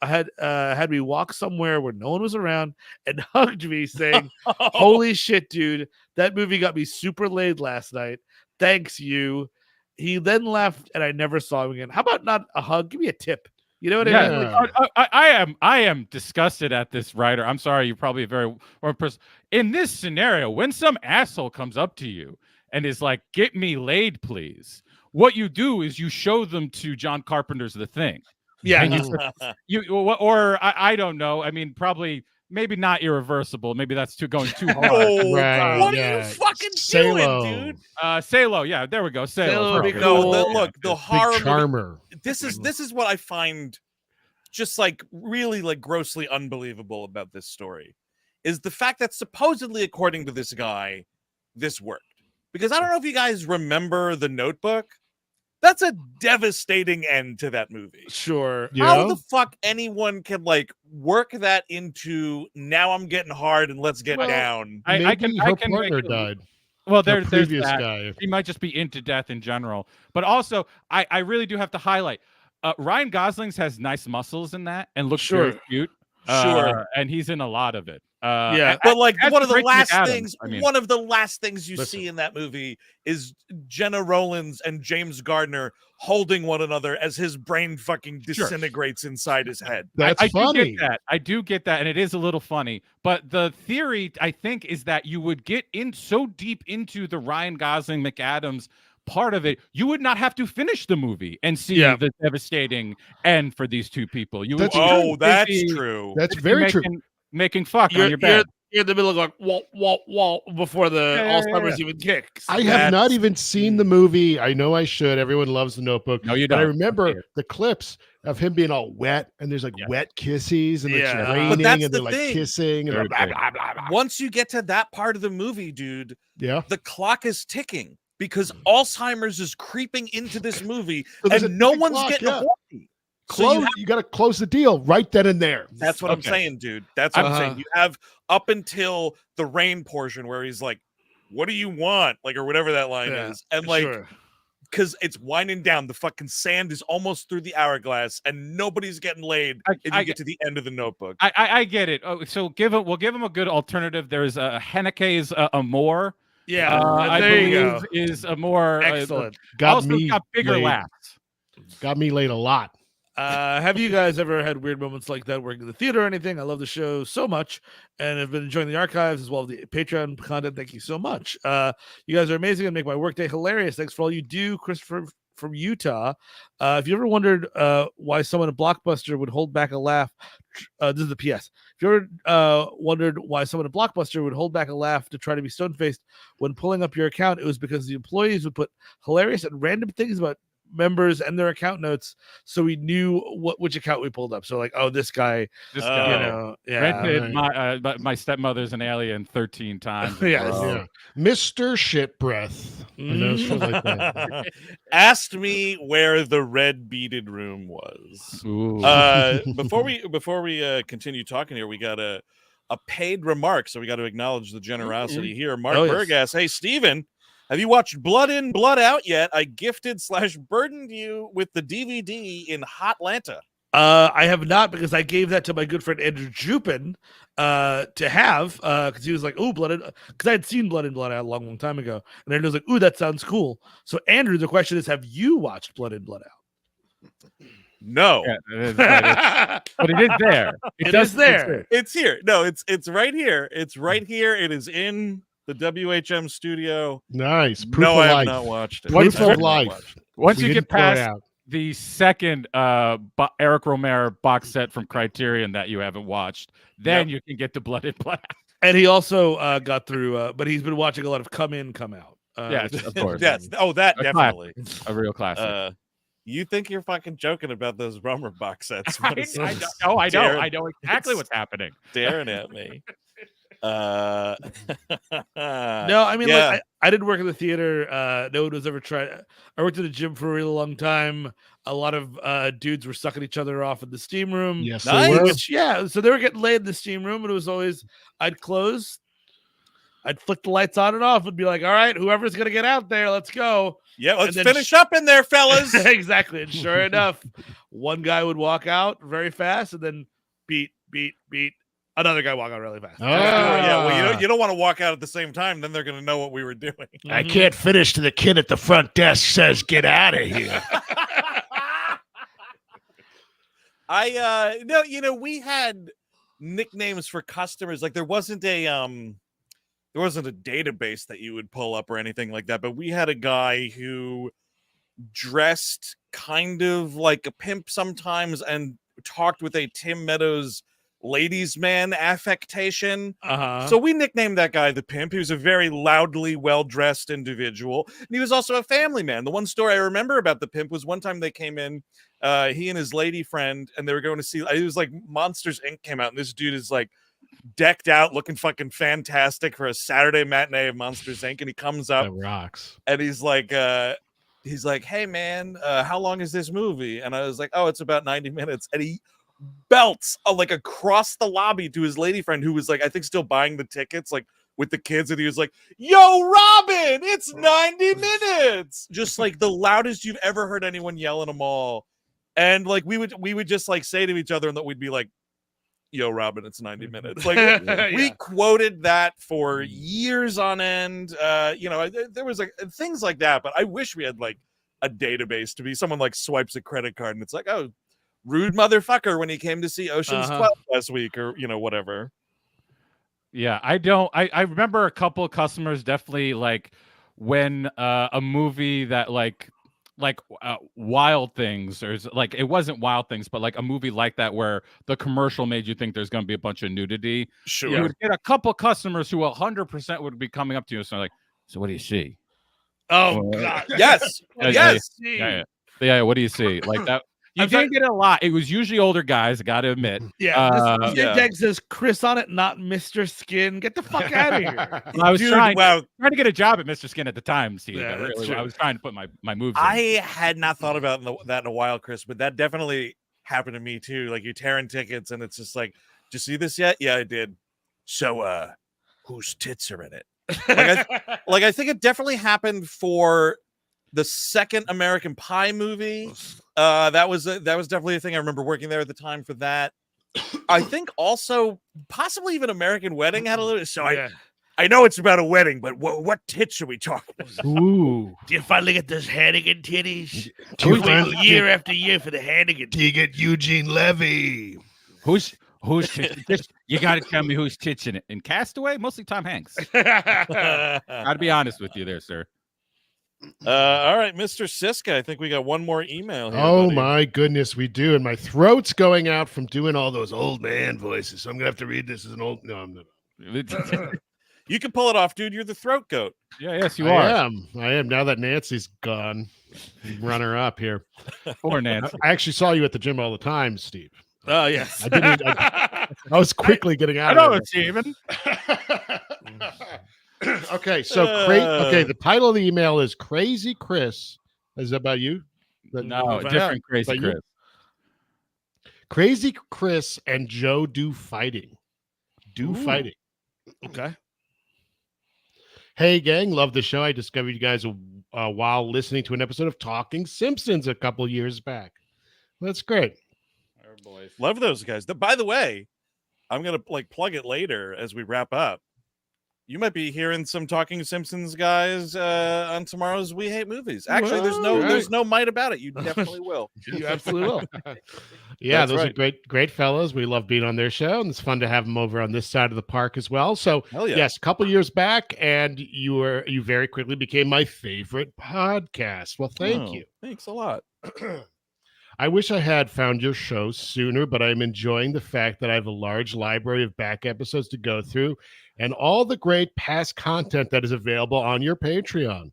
had me walk somewhere where no one was around and hugged me, saying, "Holy shit, dude! That movie got me super laid last night. Thanks, you." He then left, and I never saw him again. How about not a hug? Give me a tip. You know what I mean? Like, I am disgusted at this writer. I'm sorry, you're probably a very wrong person. In this scenario, when some asshole comes up to you and is like, "Get me laid, please," what you do is you show them to John Carpenter's The Thing. Yeah. And I don't know. I mean, probably. Maybe not Irreversible. Maybe that's going too hard. What are you fucking doing, dude? Salo. Yeah, there we go. Salo. The horror charmer. This is what I find just like really like grossly unbelievable about this story is the fact that supposedly, according to this guy, this worked. Because I don't know if you guys remember The Notebook. That's a devastating end to that movie. Sure. How the fuck anyone can like work that into now I'm getting hard and let's get down? Her partner died. Well, there's previous that. guy. He might just be into death in general. But also, I really do have to highlight Ryan Gosling's has nice muscles in that and looks very cute. And he's in a lot of it. But like one of the last things you see in that movie is Jenna Rollins and James Gardner holding one another as his brain fucking disintegrates inside his head. That's funny. I do get that, and it is a little funny. But the theory, I think, is that you would get in so deep into the Ryan Gosling McAdams part of it, you would not have to finish the movie and see the devastating end for these two people. That's true. That's very true. Making fuck on your bed. You're in the middle of like wall before the Alzheimer's even kicks. I have not even seen the movie. I know I should. Everyone loves The Notebook. No, you don't. But I remember the clips of him being all wet, and there's like wet kisses, and it's raining, and they're like kissing, and blah, blah, blah, blah. Once you get to that part of the movie, dude, the clock is ticking because Alzheimer's is creeping into this movie, and no one's getting horny. You got to close the deal right then and there. That's what I'm saying, dude. That's what I'm saying. You have up until the rain portion where he's like, "What do you want?" Like, or whatever that line is, and like, because it's winding down. The fucking sand is almost through the hourglass, and nobody's getting laid. If you get to the end of The Notebook, I get it. Oh, so we'll give him a good alternative. There's Haneke's Amor. I believe is a more excellent. Got bigger laughs. Got me laid a lot. Have you guys ever had weird moments like that working in the theater or anything? I love the show so much and have been enjoying the archives as well as the Patreon content. Thank you so much. You guys are amazing and make my workday hilarious. Thanks for all you do, Christopher from Utah. If you ever wondered why someone at Blockbuster would hold back a laugh, this is the PS. If you ever wondered why someone at Blockbuster would hold back a laugh to try to be stone-faced when pulling up your account, it was because the employees would put hilarious and random things about members and their account notes, so we knew which account we pulled up. So like, this guy, rented my stepmother's an alien 13 times. Mr. Shit Breath. Like that. Asked me where the red beaded room was. Before we continue talking here, we got a paid remark, so we got to acknowledge the generosity here. Mark Berg asks, "Hey Steven, have you watched Blood In, Blood Out yet? I gifted/burdened you with the DVD in Hotlanta." I have not, because I gave that to my good friend Andrew Jupin to have, because he was like, "Oh, Blood In," because I had seen Blood In, Blood Out a long time ago, and Andrew was like, "Ooh, that sounds cool." So Andrew, the question is, have you watched Blood In, Blood Out? No, but it is there. It is there. it's here. No, it's right here. It's right here. It is in the WHM studio. Nice. Proof No, of I have life. not watched it. Proof I have of not life. watched it. Once We you didn't get throw it past out. the second Eric Romero box set from Criterion that you haven't watched, then you can get to Blood and Black. And he also got through, but he's been watching a lot of Come In, Come Out. Yes, of course. Yes. Oh, that A definitely. A real classic. You think you're fucking joking about those Rummer box sets? I know exactly what's happening. Staring at me. No, I mean, like, I didn't work in the theater. No one was ever tried. I worked at a gym for a really long time. A lot of dudes were sucking each other off in the steam room. Yes, Nice. they were. Which, so they were getting laid in the steam room, and it was always I'd close, I'd flick the lights on and off, and be like, "All right, whoever's gonna get out there, let's go." Yeah, let's then finish up in there, fellas. Exactly. And sure enough, one guy would walk out very fast, and then beat. Another guy walk out really fast. Yeah, well, you don't want to walk out at the same time. Then they're going to know what we were doing. I can't finish till the kid at the front desk says, "Get out of here." We had nicknames for customers. Like there wasn't a database that you would pull up or anything like that. But we had a guy who dressed kind of like a pimp sometimes and talked with a Tim Meadows ladies man affectation. So we nicknamed that guy the Pimp. He was a very loudly well-dressed individual, and he was also a family man. The one story I remember about the Pimp was one time they came in, he and his lady friend, and they were going to see, it was like Monsters Inc. came out, and this dude is like decked out looking fucking fantastic for a Saturday matinee of Monsters Inc. And he comes up, That rocks. and he's like, "Hey man, how long is this movie?" And I was like, "Oh, it's about 90 minutes." And he belts like across the lobby to his lady friend, who was like, I think still buying the tickets, like with the kids, and he was like, "Yo, Robin, it's 90 minutes!" Just like the loudest you've ever heard anyone yell in a mall. And like we would just like say to each other, and that we'd be like, "Yo, Robin, it's 90 minutes." Like we quoted that for years on end. There was like things like that, but I wish we had like a database to be someone like swipes a credit card and it's like, "Oh, rude motherfucker when he came to see Ocean's 12 last week," or whatever. Yeah, I remember a couple of customers definitely like when a movie that like Wild Things, or like it wasn't Wild Things, but like a movie like that where the commercial made you think there's going to be a bunch of nudity. Sure. You would get a couple customers who 100% would be coming up to you and saying like, "So what do you see?" Oh God. Yes. Yes. Yeah, what do you see? Like that. You didn't get it a lot. It was usually older guys, I got to admit. This tag says Chris on it, not Mr. Skin. Get the fuck out of here. I was trying to get a job at Mr. Skin at the time. See, Yeah, I was trying to put my moves in. I had not thought about that in a while, Chris, but that definitely happened to me too. Like you're tearing tickets and it's just like, "Did you see this yet?" "Yeah, I did." "So, whose tits are in it?" I think it definitely happened for the second American Pie movie. That was definitely a thing. I remember working there at the time for that. I think also possibly even American Wedding had a little. So I know it's about a wedding, but what tits are we talking about? Ooh. Do you finally get those Hannigan titties? Do you finally year after year for the Hannigan. Do you get Eugene Levy? Who's tits? You got to tell me who's tits in it. In Castaway, mostly Tom Hanks. Got to be honest with you there, sir. All right, Mr. Siska, I think we got one more email here. Oh buddy. my goodness, we do, and my throat's going out from doing all those old man voices. So I'm gonna have to read this as an old. No, I'm not. You can pull it off, dude. You're the throat goat. Yes, you I are. am. Now that Nancy's gone, runner up here. Poor Nancy. I actually saw you at the gym all the time, Steve. Oh yes. I was quickly getting out of it. Steven. Okay, so the title of the email is Crazy Chris. Is that about you? No, different Crazy Chris. Crazy Chris and Joe do fighting. Fighting. Okay. Hey, gang, love the show. I discovered you guys while listening to an episode of Talking Simpsons a couple years back. That's great. Oh, boys. Love those guys. By the way, I'm gonna plug it later as we wrap up. You might be hearing some Talking Simpsons guys on tomorrow's We Hate Movies. Actually, there's no might about it. You definitely will. You absolutely will. Yeah, That's those right. are great fellows. We love being on their show, and it's fun to have them over on this side of the park as well. So, Hell yeah. yes, a couple years back, and you very quickly became my favorite podcast. Well, thank you. Thanks a lot. I wish I had found your show sooner, but I'm enjoying the fact that I have a large library of back episodes to go through and all the great past content that is available on your Patreon.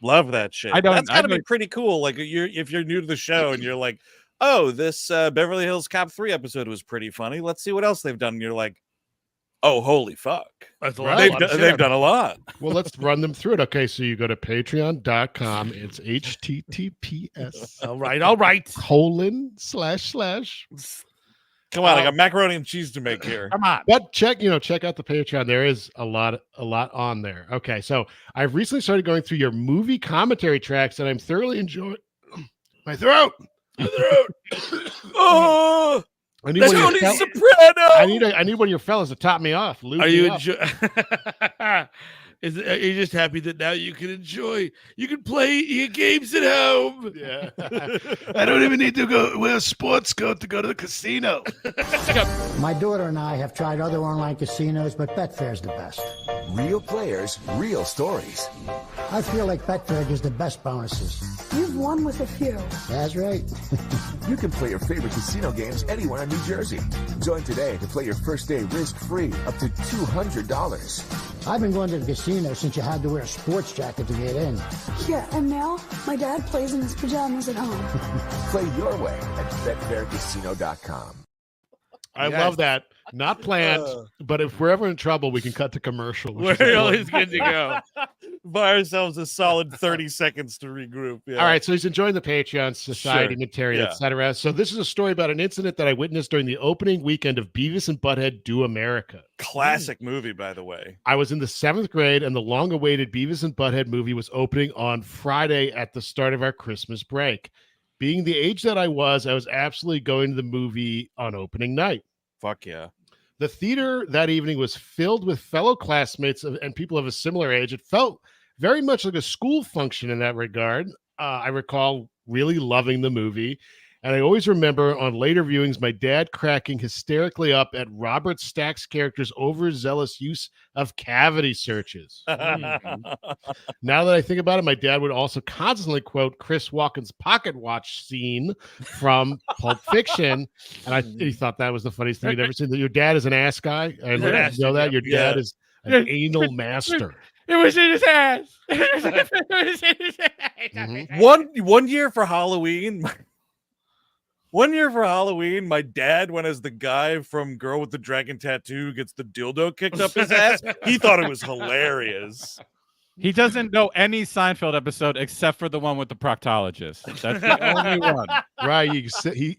Love that shit. That's got to be pretty cool. Like if you're new to the show and you're like, oh, this Beverly Hills Cop 3 episode was pretty funny. Let's see what else they've done. And you're like, oh, holy fuck. That's a lot. They've done a lot. Well, let's run them through it. Okay, so you go to patreon.com. It's https. All right. / Come on, I got macaroni and cheese to make here. Come on. But check out the Patreon. There is a lot on there. Okay, so I've recently started going through your movie commentary tracks, and I'm thoroughly enjoying my throat. Oh, I need Tony Soprano. I need one of your fellas to top me off. Are you Are you just happy that now you can play your games at home? Yeah. I don't even need to go wear a sports coat to go to the casino. My daughter and I have tried other online casinos, but Betfair's the best. Real players, real stories. I feel like Betfair gives the best bonuses. You've won with a few. That's right. You can play your favorite casino games anywhere in New Jersey. Join today to play your first day risk-free up to $200. I've been going to the casino since you had to wear a sports jacket to get in. Yeah, and now my dad plays in his pajamas at home. Play your way at betfaircasino.com. I love that. Not planned, but if we're ever in trouble, we can cut to commercial. We're always good to go. Buy ourselves a solid 30 seconds to regroup. Yeah. All right, so he's enjoying the Patreon, society, material, etc. So this is a story about an incident that I witnessed during the opening weekend of Beavis and Butthead Do America. Classic movie, by the way. I was in the 7th grade, and the long-awaited Beavis and Butthead movie was opening on Friday at the start of our Christmas break. Being the age that I was absolutely going to the movie on opening night. Fuck yeah. The theater that evening was filled with fellow classmates and people of a similar age. It felt very much like a school function in that regard. I recall really loving the movie. And I always remember on later viewings, my dad cracking hysterically up at Robert Stack's character's overzealous use of cavity searches. Now that I think about it, my dad would also constantly quote Chris Walken's pocket watch scene from Pulp Fiction. And he thought that was the funniest thing he'd ever seen. That your dad is an ass guy. And you know that your dad is an anal master. It was in his ass. One year for Halloween. One year for Halloween, my dad went as the guy from Girl with the Dragon Tattoo who gets the dildo kicked up his ass. He thought it was hilarious. He doesn't know any Seinfeld episode except for the one with the proctologist. That's the only one. Right.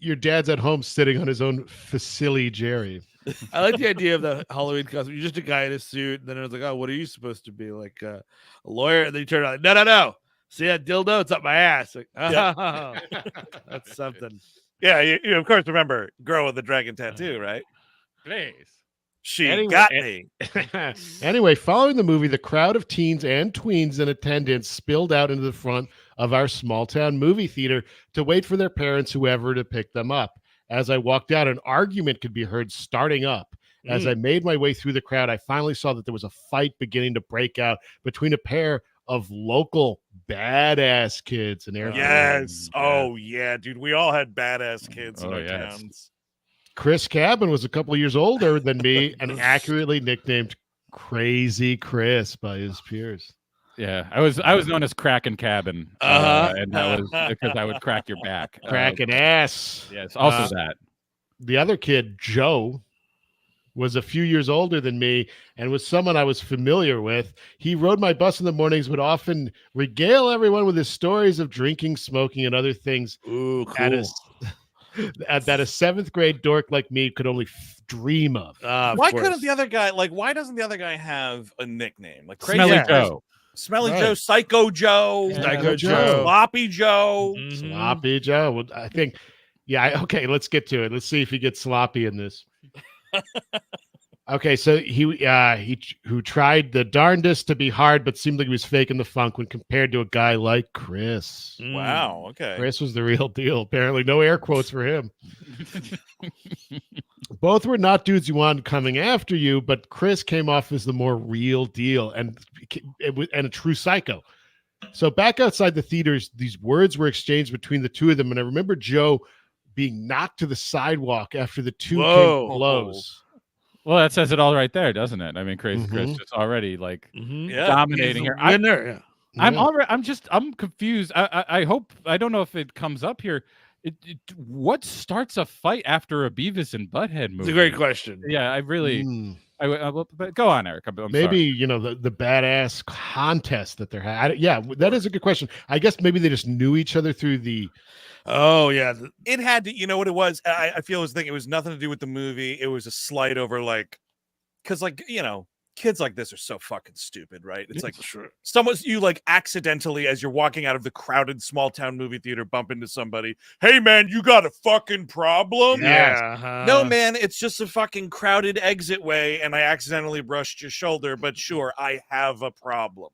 Your dad's at home sitting on his own Facility Jerry. I like the idea of the Halloween costume. You're just a guy in a suit, and then it was like, oh, what are you supposed to be? Like a lawyer? And then you turn around, like, no. See that dildo? It's up my ass. Like, oh, that's something. Yeah, you of course remember Girl with the Dragon Tattoo, right? Please. She got me. Anyway, following the movie, the crowd of teens and tweens in attendance spilled out into the front of our small town movie theater to wait for their parents, whoever, to pick them up. As I walked out, an argument could be heard starting up. As I made my way through the crowd, I finally saw that there was a fight beginning to break out between a pair of local badass kids in Arizona. Yes. Oh, yeah, dude. We all had badass kids in our towns. Chris Cabin was a couple of years older than me and accurately nicknamed Crazy Chris by his peers. Yeah, I was known as Kraken Cabin, and that was because I would crack your back. Cracking ass. Yes, also that. The other kid, Joe, was a few years older than me and was someone I was familiar with. He rode my bus in the mornings, would often regale everyone with his stories of drinking, smoking, and other things. Ooh, cool. That a 7th grade dork like me could only dream of. Why couldn't the other guy, why doesn't the other guy have a nickname? Like Crazy Smelly Joe. Smelly Joe, Psycho Joe, Psycho Joe, Sloppy Joe. Sloppy Joe. Well, I think, okay, let's get to it. Let's see if he gets sloppy in this. Okay, so who tried the darndest to be hard, but seemed like he was faking the funk when compared to a guy like Chris. Wow. Okay. Chris was the real deal. Apparently, no air quotes for him. Both were not dudes you wanted coming after you, but Chris came off as the more real deal and a true psycho. So back outside the theaters, these words were exchanged between the two of them, and I remember Joe being knocked to the sidewalk after the two came blows. Well, that says it all right there, doesn't it? I mean, Crazy Chris is already like dominating here. I'm confused. I hope, I don't know if it comes up here. What starts a fight after a Beavis and Butthead movie? It's a great question. Yeah, I really. But go on, Eric. Maybe sorry. The badass contest that they're having. Yeah, that is a good question. I guess maybe they just knew each other through the. Oh yeah, it had to. You know what it was? I feel it was nothing to do with the movie. It was a slight over because kids like this are so fucking stupid, right? It's you accidentally, as you're walking out of the crowded small town movie theater, bump into somebody. Hey man, you got a fucking problem? Yeah. No man, it's just a fucking crowded exit way, and I accidentally brushed your shoulder. But sure, I have a problem.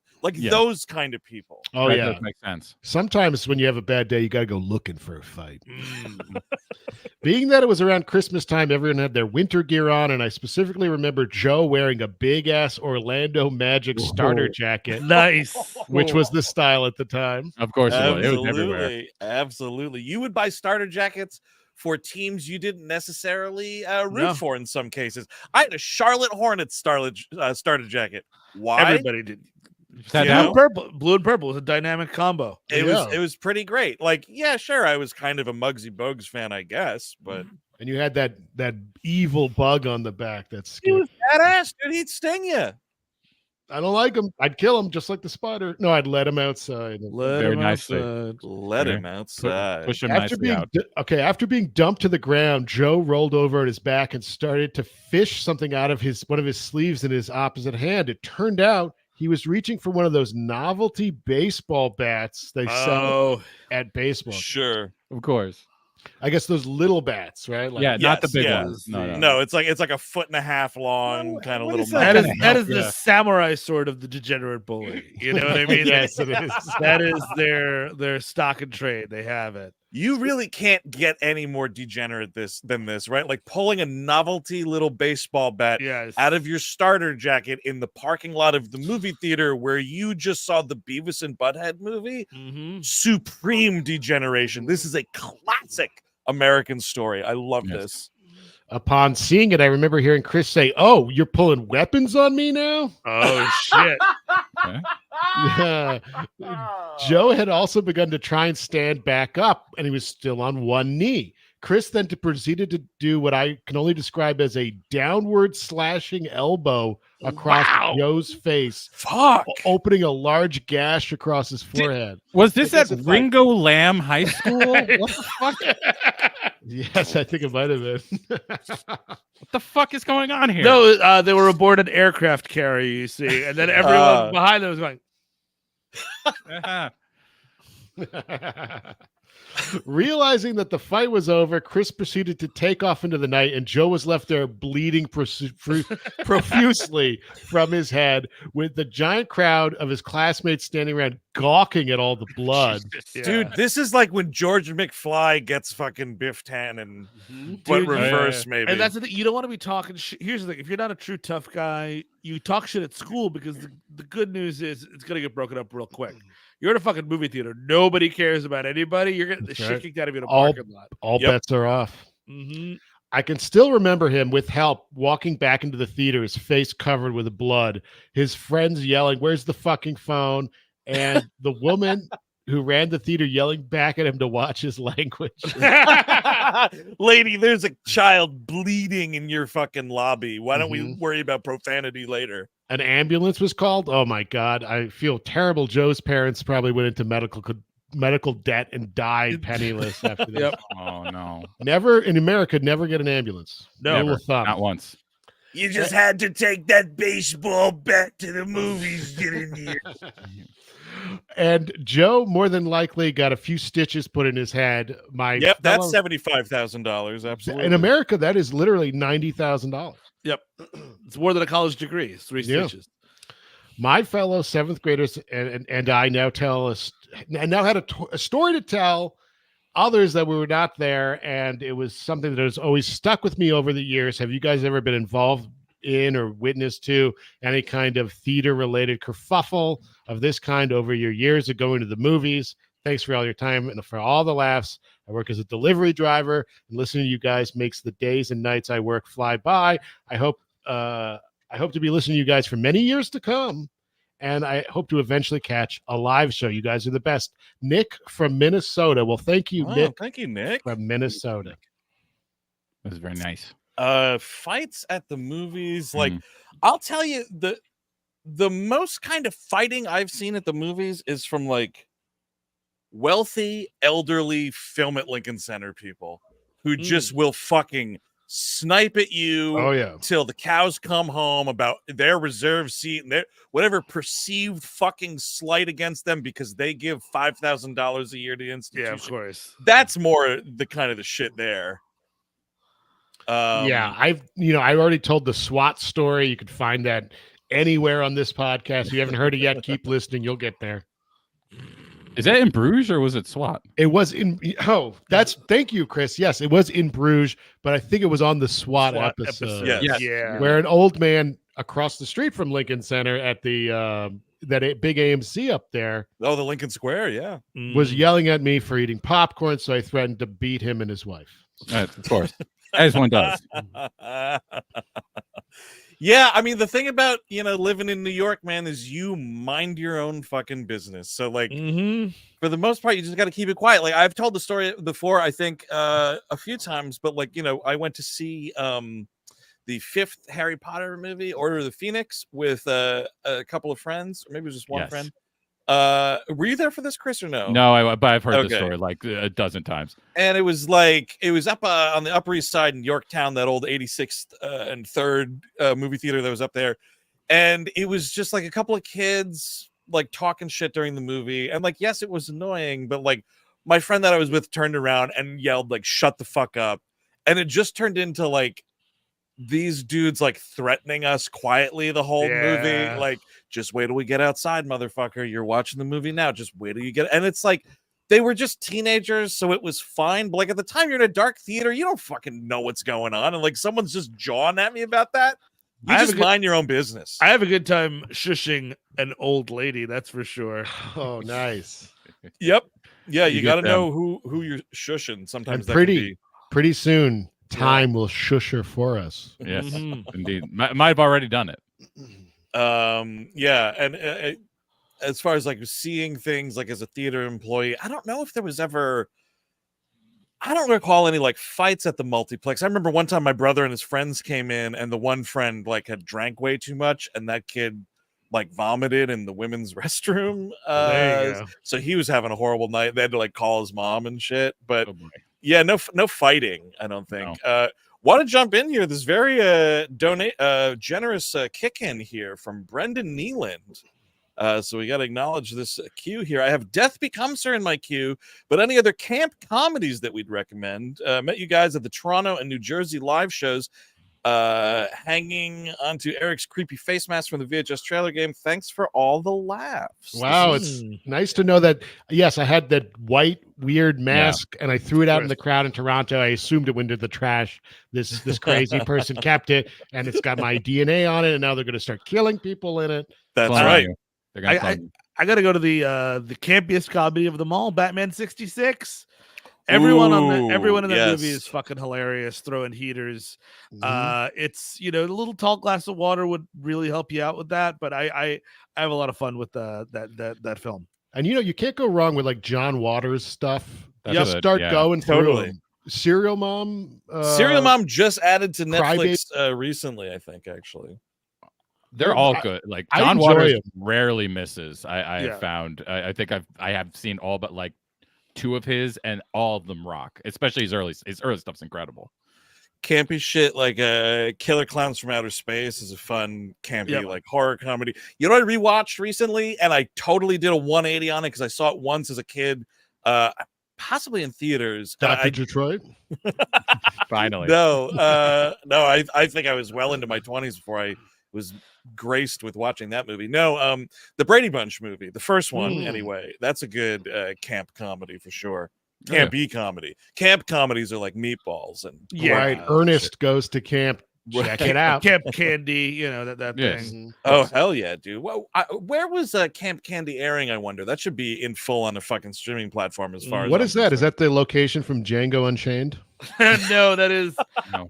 Those kind of people. Oh that yeah, does make sense. Sometimes when you have a bad day, you got to go looking for a fight. Being that it was around Christmas time, everyone had their winter gear on, and I specifically remember Joe wearing a big-ass Orlando Magic starter jacket. Nice. Which was the style at the time. Of course it was. It was everywhere. Absolutely. You would buy starter jackets for teams you didn't necessarily root for in some cases. I had a Charlotte Hornets starter jacket. Why? Everybody did. Blue and purple was a dynamic combo. It was pretty great. Sure, I was kind of a Muggsy Bogues fan, I guess, but and you had that evil bug on the back. That's he was badass, dude. He'd sting you. I don't like him. I'd kill him just like the spider. No, I'd let him outside. Very nicely. Let him outside. Push him nicely out. After being dumped to the ground, Joe rolled over on his back and started to fish something out of one of his sleeves in his opposite hand. It turned out he was reaching for one of those novelty baseball bats they sell at baseball. Sure. Of course. I guess those little bats, right? Not the big ones. No, it's like a 1.5 foot long kind of little. That is the samurai sword of the degenerate bully. You know what I mean? Yes, it is. That is their stock and trade. They have it. You really can't get any more degenerate than this, right? Like pulling a novelty little baseball bat out of your starter jacket in the parking lot of the movie theater where you just saw the Beavis and Butthead movie. Supreme degeneration. This is a classic American story. I love this. Upon seeing it, I remember hearing Chris say, "Oh, you're pulling weapons on me now?" Oh shit. Yeah. Joe had also begun to try and stand back up, and he was still on one knee. Chris then proceeded to do what I can only describe as a downward slashing elbow across Joe's face, opening a large gash across his forehead. Was this at Ringo Lamb High School? What the fuck? Yes, I think it might have been. What the fuck is going on here? No, they were aboard an aircraft carrier, you see, and then everyone behind them was going. Realizing that the fight was over, Chris proceeded to take off into the night, and Joe was left there bleeding profusely from his head, with the giant crowd of his classmates standing around gawking at all the blood. Dude, this is like when George McFly gets fucking Biff Tannen, but reverse maybe. And that's the thing. You don't want to be talking shit. Here's the thing. If you're not a true tough guy, you talk shit at school because the good news is it's going to get broken up real quick. You're in a fucking movie theater. Nobody cares about anybody. You're getting the shit kicked out of you in a parking lot. All bets are off. I can still remember him with help walking back into the theater, his face covered with blood, his friends yelling, "Where's the fucking phone?" And the woman who ran the theater yelling back at him to watch his language. Lady, there's a child bleeding in your fucking lobby. Why don't we worry about profanity later? An ambulance was called. Oh my God. I feel terrible. Joe's parents probably went into medical debt and died penniless after this. Oh no. Never in America, never get an ambulance. Never. Not once. You just had to take that baseball bat to the movies, didn't you? And Joe more than likely got a few stitches put in his head. That's $75,000. Absolutely. In America, that is literally $90,000. Yep. It's more than a college degree. It's 3 stitches. My fellow 7th graders and I now had a story to tell others that we were not there, and it was something that has always stuck with me over the years. Have you guys ever been involved in or witness to any kind of theater-related kerfuffle of this kind over your years of going to the movies? Thanks for all your time and for all the laughs. I work as a delivery driver, and listening to you guys makes the days and nights I work fly by. I hope to be listening to you guys for many years to come, and I hope to eventually catch a live show. You guys are the best. Nick from Minnesota. Well, thank you, Nick. Thank you, Nick. From Minnesota. That was very nice. Fights at the movies. Like, I'll tell you, the most kind of fighting I've seen at the movies is from like wealthy, elderly film at Lincoln Center people who just will fucking snipe at you till the cows come home about their reserve seat and their whatever perceived fucking slight against them because they give $5,000 a year to the institution. Yeah, of course. That's more the kind of the shit there. I already told the SWAT story. You could find that anywhere on this podcast. If you haven't heard it yet, keep listening. You'll get there. Is that in Bruges or was it SWAT? It was in. Thank you, Chris. Yes, it was in Bruges, but I think it was on the SWAT episode. Yes. Yeah. Where an old man across the street from Lincoln Center at the big AMC up there. Oh, the Lincoln Square, yeah. Was yelling at me for eating popcorn, so I threatened to beat him and his wife. Of course. As one does. Yeah, I mean, the thing about, living in New York, man, is you mind your own fucking business. So, like, for the most part, you just got to keep it quiet. Like, I've told the story before, I think, a few times, but, like, I went to see the 5th Harry Potter movie, Order of the Phoenix, with a couple of friends, or maybe it was just one friend. Were you there for this, Chris, or no? No, but I've heard the story like a dozen times. And it was up on the Upper East Side in Yorktown, that old 86th and 3rd movie theater that was up there. And it was just like a couple of kids like talking shit during the movie. And like, yes, it was annoying, but like my friend that I was with turned around and yelled like, "Shut the fuck up." And it just turned into like these dudes like threatening us quietly the whole movie. Like, just wait till we get outside, motherfucker. You're watching the movie now. Just wait till you get. And it's like they were just teenagers, so it was fine. But like at the time you're in a dark theater, you don't fucking know what's going on. And like someone's just jawing at me about that. You just mind your own business. I have a good time shushing an old lady, that's for sure. Oh, nice. Yep. Yeah, you got to know who you're shushing. Sometimes and pretty soon time will shush her for us. Yes, indeed. Might have already done it. Yeah, and as far as like seeing things like as a theater employee, I don't know if there was ever. I don't recall any like fights at the multiplex. I remember one time my brother and his friends came in, and the one friend like had drank way too much, and that kid like vomited in the women's restroom. So he was having a horrible night. They had to like call his mom and shit. But yeah, no fighting. I don't think. No. Want to jump in here? This very generous kick in here from Brendan Nealand. So we got to acknowledge this queue here. I have Death Becomes Her in my queue, but any other camp comedies that we'd recommend? Met you guys at the Toronto and New Jersey live shows, hanging onto Eric's creepy face mask from the VHS trailer game. Thanks for all the laughs. Wow, it's nice to know that. Yes, I had that white weird mask, and I threw it out in the crowd in Toronto. I assumed it went into the trash. This crazy person kept it, and it's got my DNA on it, and now they're going to start killing people in it. That's right. I got to go to the campiest comedy of them all, Batman 66. Everyone in that movie is fucking hilarious, throwing heaters. It's a little tall glass of water would really help you out with that, but I have a lot of fun with that film. And you can't go wrong with like John Waters stuff. Just start going through them. Serial Mom. Serial Mom just added to Netflix recently, I think, actually. They're all good. Like John Waters rarely misses. I have found. I think I have seen all but like 2 of his, and all of them rock. Especially his early stuff's incredible. Campy shit like Killer Clowns from Outer Space is a fun campy like horror comedy. You know what I rewatched recently, and I totally did a 180 on it because I saw it once as a kid. possibly in theaters. Dr. Detroit. Finally. No, I think I was well into my 20s before I was graced with watching that movie. No, the Brady Bunch movie, the first one anyway. That's a good camp comedy for sure. Campy comedy. Camp comedies are like meatballs and Right. Ernest goes to camp. Check it out. Camp Candy, that Yes. thing. Oh hell yeah, dude! Well, where was Camp Candy airing? I wonder. That should be in full on a fucking streaming platform. As far as What is that? Is that the location from Django Unchained? No, that is No.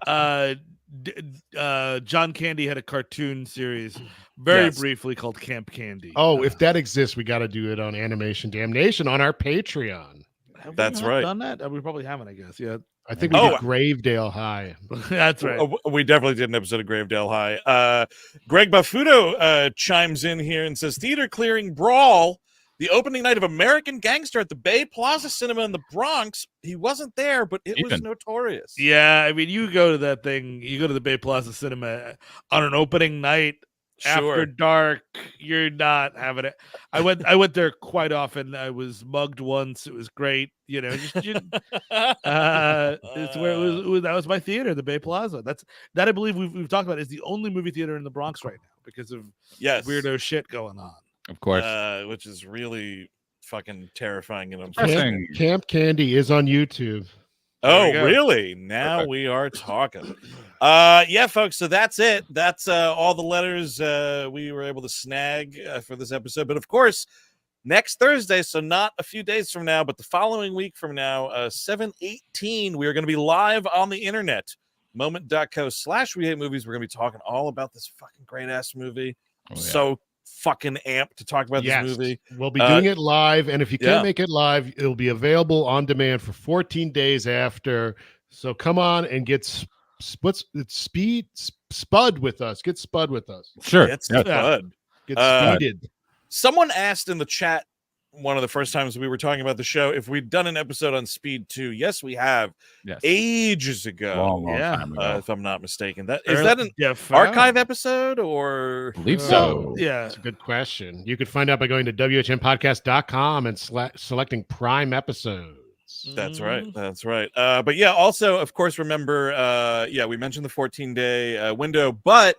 John Candy had a cartoon series very Yes. briefly called Camp Candy. Oh, if that exists, we got to do it on Animation Damnation on our Patreon. Have we That's not right. Done that? We probably haven't, I guess. Yeah, I think we Oh. did Gravedale High. that's right. We definitely did an episode of Gravedale High. Greg Baffuto chimes in here and says, "Theater clearing Brawl, the opening night of American Gangster at the Bay Plaza Cinema in the Bronx. He wasn't there, but it was Even. notorious." Yeah, I mean, you go to that thing, you go to the Bay Plaza Cinema on an opening night after Sure. dark. You're not having it. I went there quite often. I was mugged once. It was great. It's where it was. That was my theater, the Bay Plaza. That I believe we've talked about is the only movie theater in the Bronx right now because of Yes. weirdo shit going on. Of course. Which is really fucking terrifying and Interesting. unfortunate. Camp Candy is on YouTube. Oh, we go. really? Now Perfect. we are talking. Yeah, folks. So that's it. That's all the letters we were able to snag for this episode. But of course, next Thursday, so not a few days from now, but the following week from now, 7/18, we are going to be live on the internet. Moment.co/We Hate Movies. We're going to be talking all about this fucking great ass movie. Oh, yeah. So fucking amped to talk about Yes. this movie. We'll be doing it live, and if you yeah. can't make it live, it'll be available on demand for 14 days after. So come on and get spud with us. Get spud with us. Sure. It's Yeah. fun. Get Uh, speeded. Someone asked in the chat one of the first times we were talking about the show if we'd done an episode on Speed 2. Yes, we have. Yes. Ages ago. Long Yeah. time ago. If I'm not mistaken. That is that an Yeah, archive episode or I believe so. Yeah. That's a good question. You could find out by going to WHMpodcast.com and selecting Prime episodes. That's right. Mhm. That's right. But yeah, also, of course, remember, we mentioned the 14-day window, but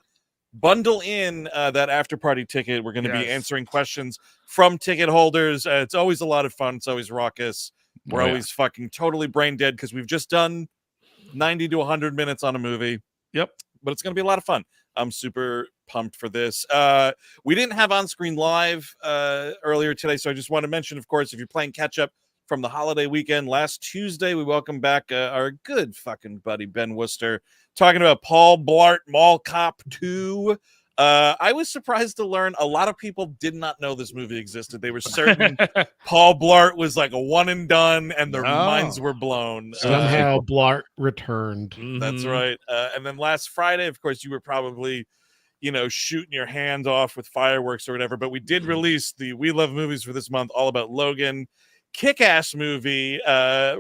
bundle in that after party ticket. We're going to be Yes. answering questions from ticket holders. It's always a lot of fun. It's always raucous. We're Oh, yeah. always fucking totally brain dead because we've just done 90 to 100 minutes on a movie. Yep. But it's going to be a lot of fun. I'm super pumped for this. We didn't have on-screen live earlier today, so I just want to mention, of course, if you're playing catch-up from the holiday weekend, last Tuesday, we welcomed back our good fucking buddy, Ben Worcester, talking about Paul Blart Mall Cop 2. I was surprised to learn a lot of people did not know this movie existed. They were certain Paul Blart was like a one and done, and their minds were blown. Somehow Blart returned. That's Mhm. right. And then last Friday, of course, you were probably, shooting your hand off with fireworks or whatever. But we did release the We Love Movies for this month, all about Logan. Kick-ass movie.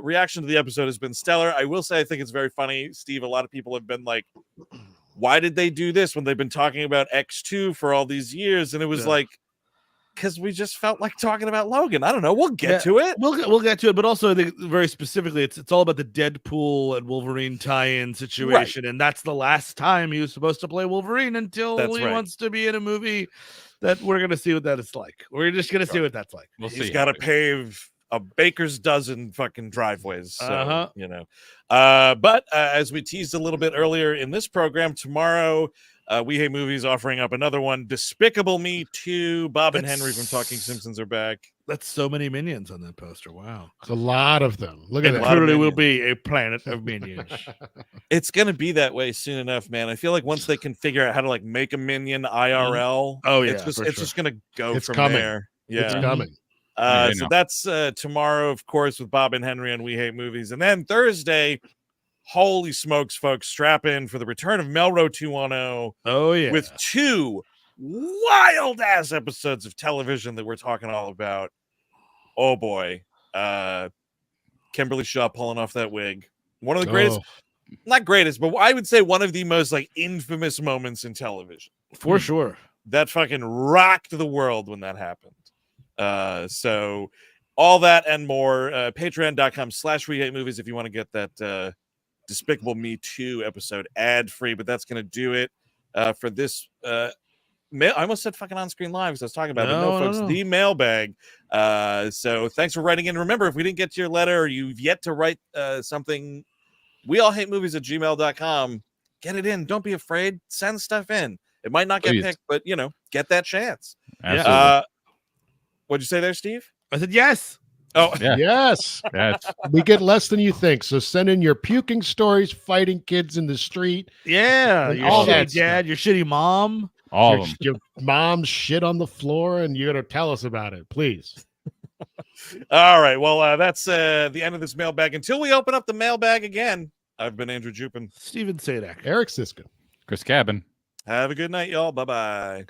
Reaction to the episode has been stellar. I will say I think it's very funny, Steve. A lot of people have been like, why did they do this when they've been talking about X2 for all these years? And it was like, because we just felt like talking about Logan. I don't know. We'll get to it. We'll get to it, but also I think very specifically, it's all about the Deadpool and Wolverine tie-in situation, and that's the last time he was supposed to play Wolverine until That's he right. wants to be in a movie that we're gonna see what that is like. We're just gonna see what that's like. We'll He's see. got to pave a baker's dozen fucking driveways. So, Uh-huh. But as we teased a little bit earlier in this program, tomorrow, We Hate Movies offering up another one, Despicable Me 2. Bob and Henry from Talking Simpsons are back. That's so many minions on that poster. Wow. It's a lot of them. Look at And It a that. lot of truly will minions. be a planet of minions. It's going to be that way soon enough, man. I feel like once they can figure out how to make a minion IRL, Oh, yeah, it's just for it's sure. just going to go It's from coming. there. It's Yeah. coming. I So know. that's tomorrow, of course, with Bob and Henry on We Hate Movies. And then Thursday, holy smokes, folks, strap in for the return of Melrose 210 Oh yeah. with 2 wild-ass episodes of television that we're talking all about. Oh, boy. Kimberly Shaw pulling off that wig. One of the greatest, not greatest, but I would say one of the most infamous moments in television. For sure. That fucking rocked the world when that happened. So All that and more. Patreon.com/We Hate Movies if you want to get that Despicable Me 2 episode ad-free. But that's going to do it for this I almost said fucking on-screen live because I was talking about it. No, folks, the mailbag. So thanks for writing in. Remember, if we didn't get to your letter or you've yet to write something, weallhatemovies@gmail.com. Get it in. Don't be afraid. Send stuff in. It might not get picked, but, get that chance. Absolutely. What'd you say there, Steve? I said yes. Oh, Yeah. Yes. We get less than you think. So send in your puking stories, fighting kids in the street. Yeah. And Your all shitty that dad, your shitty mom. All of them. Your mom's shit on the floor, and you're going to tell us about it, please. All right. Well, that's the end of this mailbag. Until we open up the mailbag again, I've been Andrew Jupin. Steven Sadak. Eric Siska. Chris Cabin. Have a good night, y'all. Bye-bye.